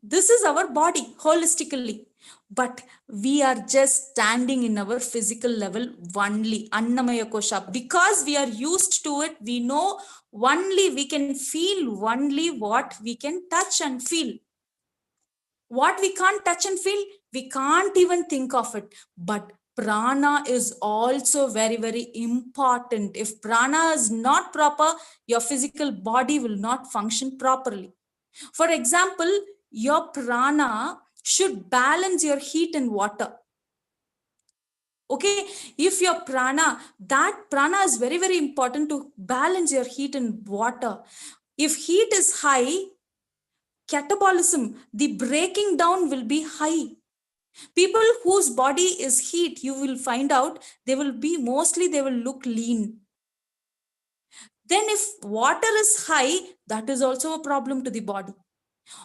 This is our body holistically, but we are just standing in our physical level only, Annamaya Kosha. Because we are used to it, we know only, we can feel only what we can touch and feel. What we can't touch and feel, we can't even think of it. But prana is also very, very important. If prana is not proper, your physical body will not function properly. For example, your prana should balance your heat and water. Okay, if your prana, that prana is very, very important to balance your heat and water. If heat is high, catabolism, the breaking down will be high. People whose body is heat, you will find out they will be mostly, they will look lean. Then if water is high, that is also a problem to the body.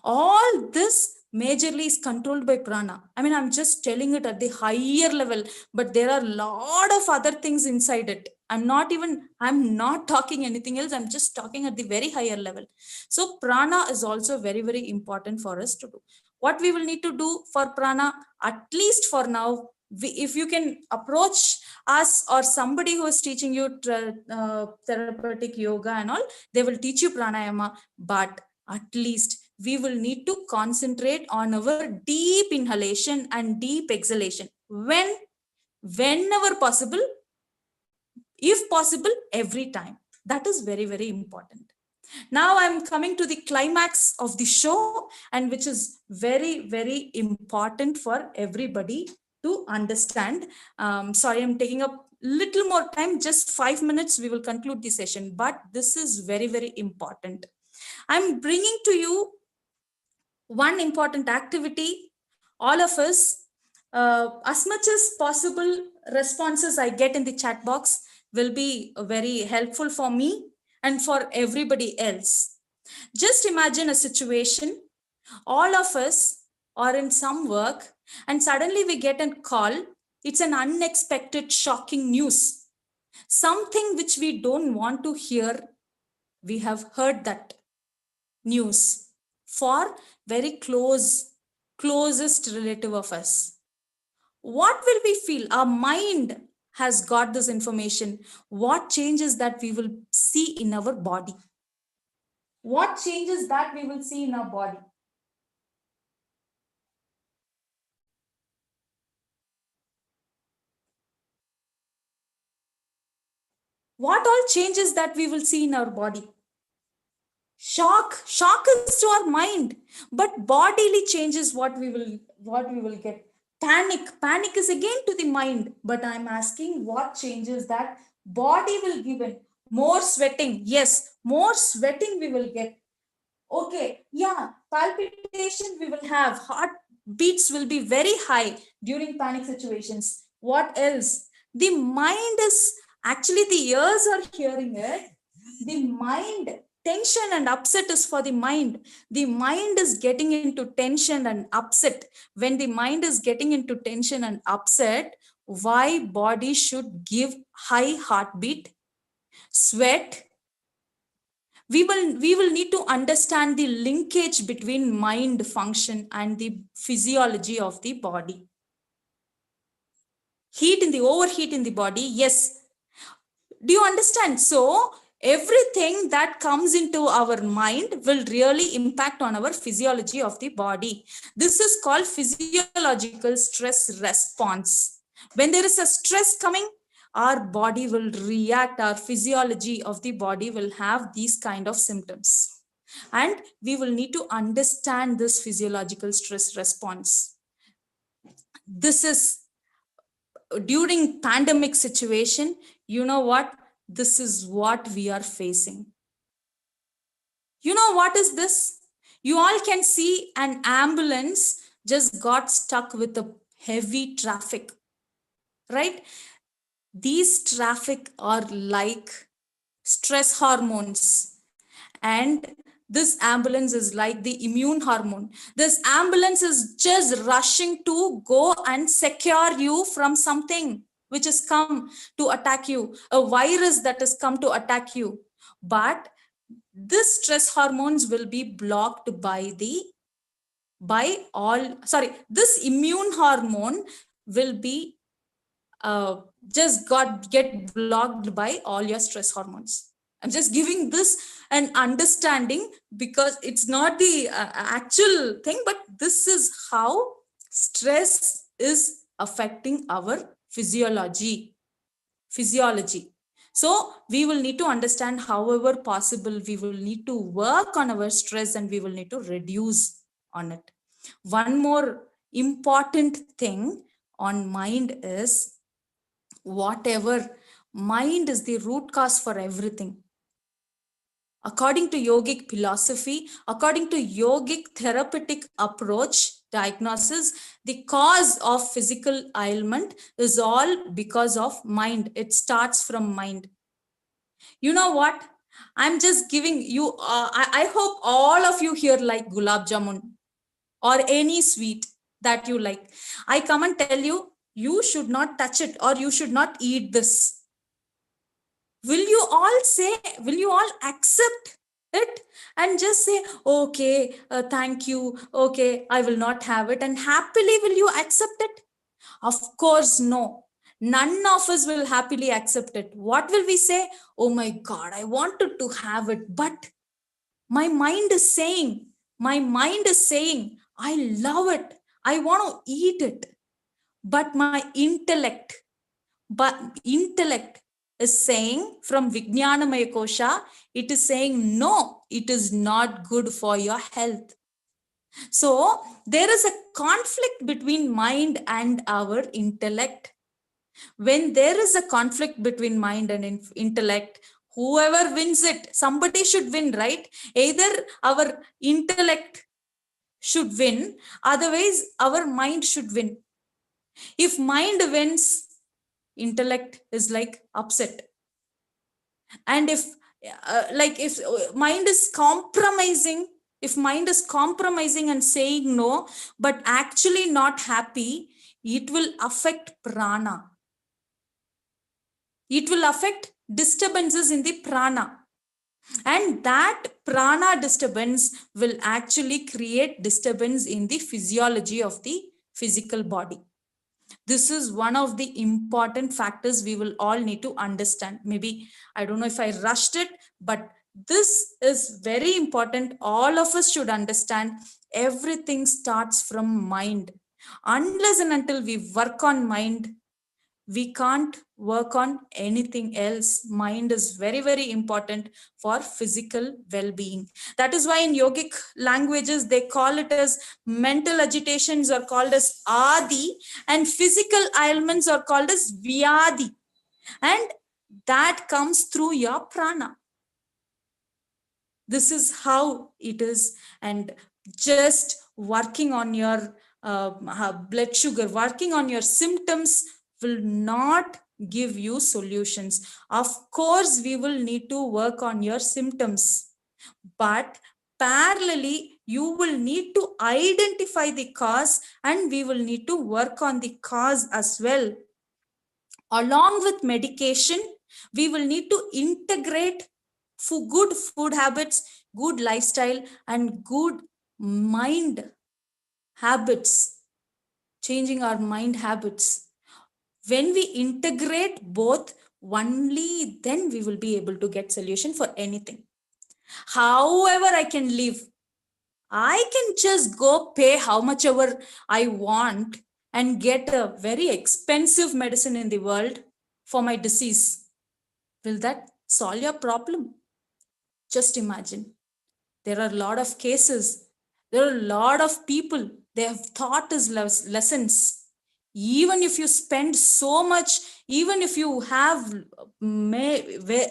All this majorly is controlled by prana. I mean, I'm just telling it at the higher level, but there are a lot of other things inside it. I'm not talking anything else. I'm just talking at the very higher level. So prana is also very, very important for us to do. What we will need to do for prana, at least for now, if you can approach us or somebody who is teaching you therapeutic yoga and all, they will teach you pranayama, but at least we will need to concentrate on our deep inhalation and deep exhalation. Whenever possible, if possible, every time. That is very, very important. Now I'm coming to the climax of the show, and which is very, very important for everybody to understand. Sorry, I'm taking up little more time, just 5 minutes, we will conclude the session, but this is very, very important. I'm bringing to you one important activity. All of us, as much as possible, responses I get in the chat box will be very helpful for me and for everybody else. Just imagine a situation, all of us are in some work and suddenly we get a call. It's an unexpected, shocking news. Something which we don't want to hear. We have heard that news for very closest relative of us. What will we feel? Our mind has got this information. What changes that we will see in our body? What changes that we will see in our body? What all changes that we will see in our body? Shock is to our mind, but bodily changes what we will get. Panic is again to the mind, but I'm asking what changes that body will give in. More sweating, yes, more sweating we will get. Okay, yeah, palpitation we will have, heart beats will be very high during panic situations. What else? The mind is, actually the ears are hearing it. The mind, tension and upset is for the mind. The mind is getting into tension and upset. When the mind is getting into tension and upset, why body should give high heartbeat, sweat? We will need to understand the linkage between mind function and the physiology of the body. Overheat in the body, yes. Do you understand? So everything that comes into our mind will really impact on our physiology of the body. This is called physiological stress response. When there is a stress coming, our body will react, our physiology of the body will have these kind of symptoms. And we will need to understand this physiological stress response. This is during pandemic situation, you know what? this is what we are facing. You know what is this? You all can see an ambulance just got stuck with a heavy traffic, right? These traffic are like stress hormones, and this ambulance is like the immune hormone. This ambulance is just rushing to go and secure you from something which has come to attack you, a virus that has come to attack you. But this stress hormones will be blocked by this immune hormone will be get blocked by all your stress hormones. I'm just giving this an understanding because it's not the actual thing, but this is how stress is affecting our physiology. So we will need to understand, however possible, we will need to work on our stress and we will need to reduce on it. One more important thing on mind is, whatever, mind is the root cause for everything. According to yogic philosophy, according to yogic therapeutic approach, diagnosis, the cause of physical ailment is all because of mind. It starts from mind. You know what? I'm just giving you, I hope all of you here like gulab jamun or any sweet that you like. I come and tell you, you should not touch it or you should not eat this. Will you all accept it and just say, okay, thank you, okay, I will not have it, and happily will you accept it? Of course, no. None of us will happily accept it. What will we say? Oh my God, I wanted to have it, but my mind is saying, I love it. I want to eat it. But my intellect is saying, from Vijnanamaya Kosha, it is saying, no, it is not good for your health. So there is a conflict between mind and our intellect. When there is a conflict between mind and intellect, whoever wins it, somebody should win, right? Either our intellect should win, otherwise our mind should win. If mind wins, intellect is like upset. And if mind is compromising, and saying no, but actually not happy, it will affect prana. It will affect disturbances in the prana. And that prana disturbance will actually create disturbance in the physiology of the physical body. This is one of the important factors we will all need to understand. Maybe, I don't know if I rushed it, but this is very important. All of us should understand everything starts from mind. Unless and until we work on mind, we can't work on anything else. Mind is very, very important for physical well-being. That is why in yogic languages, they call it as mental agitations are called as adi, and physical ailments are called as vyadi. And that comes through your prana. This is how it is. And just working on your blood sugar, working on your symptoms will not give you solutions. Of course, we will need to work on your symptoms, but parallelly, you will need to identify the cause and we will need to work on the cause as well. Along with medication, we will need to integrate good food habits, good lifestyle, and good mind habits, changing our mind habits. When we integrate both, only then we will be able to get solution for anything. However I can live, I can just go pay how much ever I want and get a very expensive medicine in the world for my disease. Will that solve your problem? Just imagine. There are a lot of cases. There are a lot of people. They have taught us lessons. Even if you spend so much, even if you have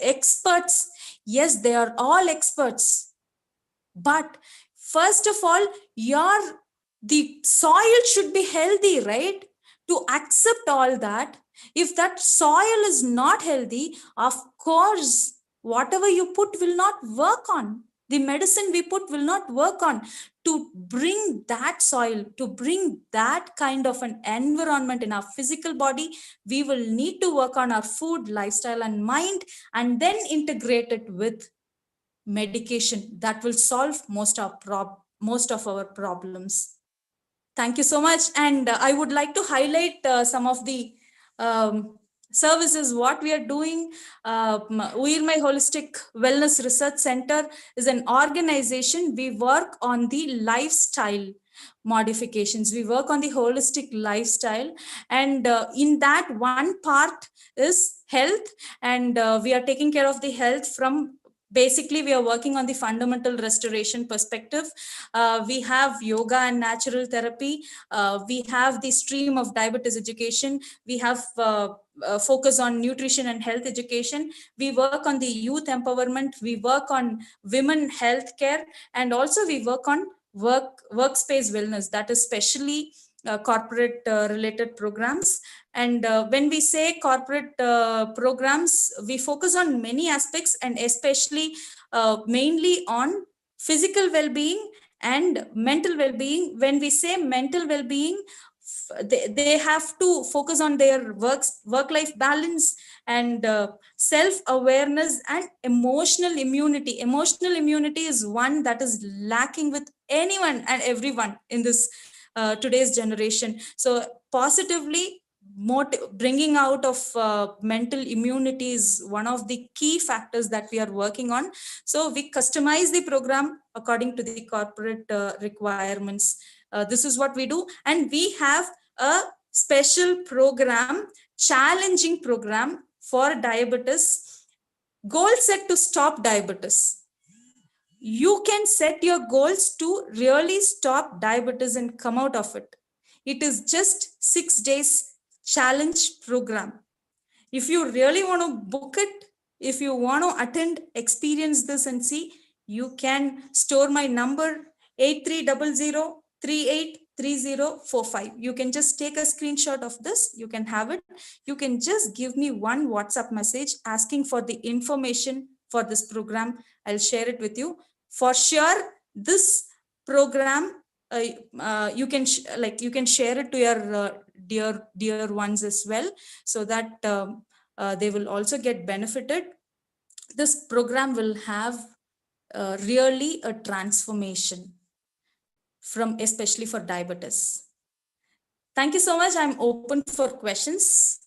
experts, yes, they are all experts. But first of all, the soil should be healthy, right? To accept all that. If that soil is not healthy, of course, whatever you put will not work on. The medicine we put will not work on. To bring that soil, to bring that kind of an environment in our physical body, we will need to work on our food, lifestyle, and mind, and then integrate it with medication that will solve most of our problems. Thank you so much. And I would like to highlight some of the services what we are doing. Uyirmai Holistic Wellness Research Center is an organization. We work on the lifestyle modifications. We work on the holistic lifestyle, and in that one part is health, and we are taking care of the health from basically we are working on the fundamental restoration perspective. We have yoga and natural therapy. We have the stream of diabetes education. We have focus on nutrition and health education. We work on the youth empowerment. We work on women healthcare, and also we work on workspace wellness, that is specially corporate related programs. And when we say corporate programs, we focus on many aspects, and especially mainly on physical well-being and mental well-being. When we say mental well-being, they have to focus on their work-life balance and self-awareness and emotional immunity. Emotional immunity is one that is lacking with anyone and everyone in this today's generation. So positively bringing out of mental immunity is one of the key factors that we are working on. So we customize the program according to the corporate requirements. This is what we do. And we have a special program, challenging program for diabetes. Goal set to stop diabetes. You can set your goals to really stop diabetes and come out of it. It is just 6 days challenge program. If you really want to book it, if you want to attend, experience this and see, you can store my number 8300383045. You can just take a screenshot of this. You can have it. You can just give me one WhatsApp message asking for the information for this program. I'll share it with you. For sure, this program you can you can share it to your dear ones as well, so that they will also get benefited. This program will have really a transformation from, especially for diabetes. Thank you so much. I'm open for questions.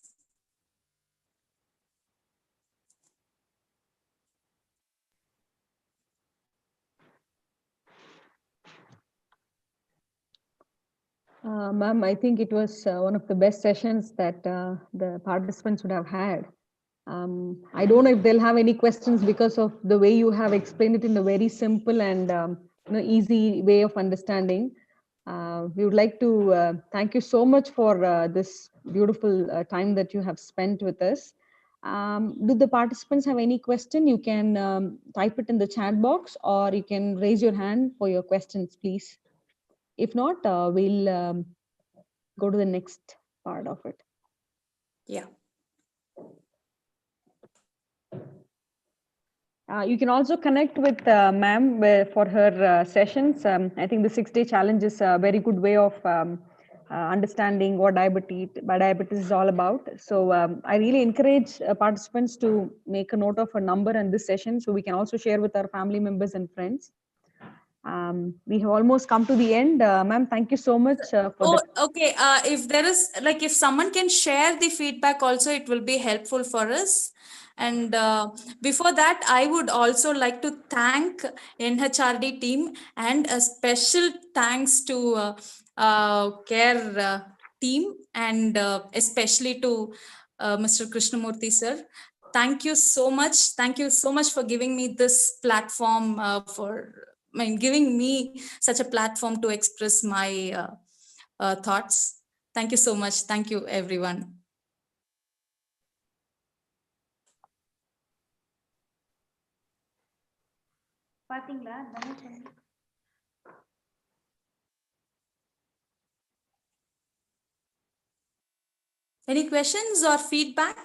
Ma'am, I think it was one of the best sessions that the participants would have had. I don't know if they'll have any questions because of the way you have explained it in a very simple and easy way of understanding. We would like to thank you so much for this beautiful time that you have spent with us. Do the participants have any question? You can type it in the chat box, or you can raise your hand for your questions, please. If not, we'll go to the next part of it. Yeah. You can also connect with ma'am for her sessions. I think the 6-day challenge is a very good way of understanding what diabetes is all about. So I really encourage participants to make a note of a number in this session, so we can also share with our family members and friends. We have almost come to the end. Ma'am, thank you so much. Okay. If there is, if someone can share the feedback also, it will be helpful for us. And before that, I would also like to thank NHRD team, and a special thanks to care team, and especially to Mr. Krishnamurthy sir. Thank you so much. Thank you so much for giving me this platform, giving me such a platform to express my thoughts. Thank you so much. Thank you, everyone. Any questions or feedback?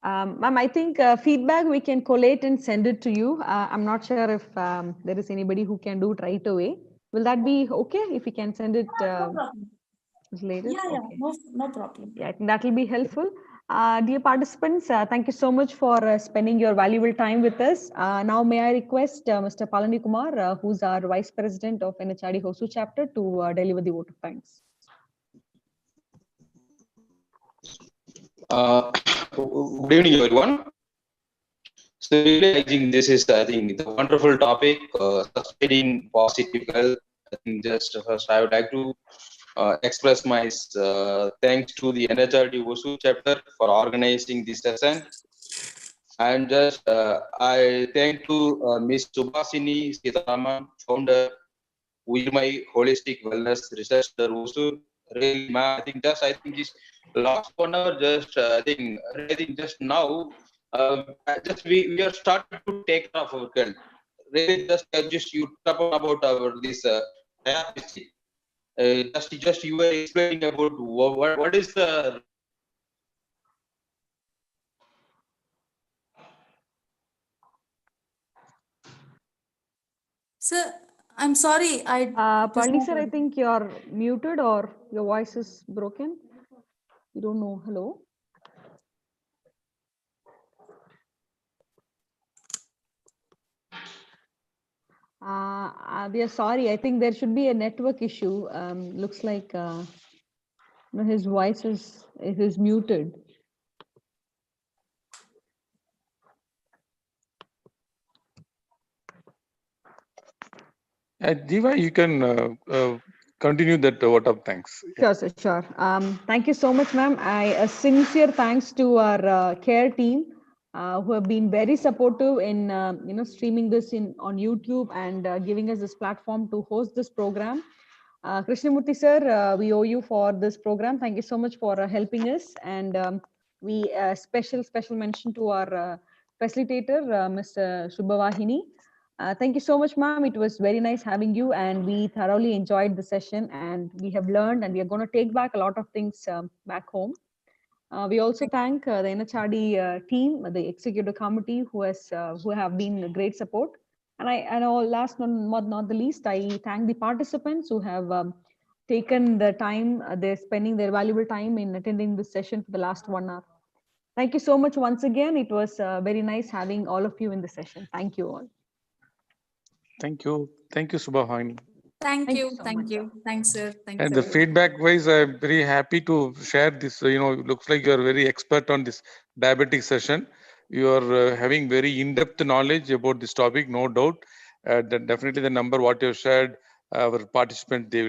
Ma'am, I think feedback we can collate and send it to you. I'm not sure if there is anybody who can do it right away. Will that be okay if we can send it No problem. later? Yeah, Okay. no problem. Yeah, I think that will be helpful. Dear participants, thank you so much for spending your valuable time with us. Now, may I request Mr. Palani Kumar, who's our Vice President of NHRD Hosur chapter, to deliver the vote of thanks. Good evening, everyone. So really, I think this is, the wonderful topic, sustaining positive health. I think just first I would like to express my thanks to the NHRD Hosur chapter for organizing this session. And just I thank to Ms.Subhavahini, Seetharaman, founder, Uyirmai Holistic Wellness Research Center, Hosur. Really, I think this last 1 hour, just I think just now, we are starting to take care of our health. Really, just you talk about our this diabetes. Just you were explaining about what is the. Sir, I'm sorry. Palani sir, I think you're muted or your voice is broken. You don't know. Hello. We are sorry. I think there should be a network issue. Looks like his voice is muted. Jiva, you can continue that vote of thanks. Sure, sir, sure. Thank you so much, ma'am. A sincere thanks to our care team who have been very supportive in streaming this on YouTube and giving us this platform to host this program. Krishnamurthy sir, we owe you for this program. Thank you so much for helping us. And we special mention to our facilitator, Ms.Subhavahini. Thank you so much, ma'am. It was very nice having you, and we thoroughly enjoyed the session. And we have learned, and we are going to take back a lot of things back home. We also thank the NHRD team, the executive committee, who have been a great support. And I know, last but not the least, I thank the participants who have taken the time. They're spending their valuable time in attending this session for the last 1 hour. Thank you so much once again. It was very nice having all of you in the session. Thank you all. Thank you, Subhavahini. Thank you. so Thank much. you. Thanks, sir. Thanks, And the everyone. feedback wise, I'm very happy to share this. Looks like you're very expert on this diabetic session. You are having very in-depth knowledge about this topic, no doubt. Definitely the number what you shared, our participants, they will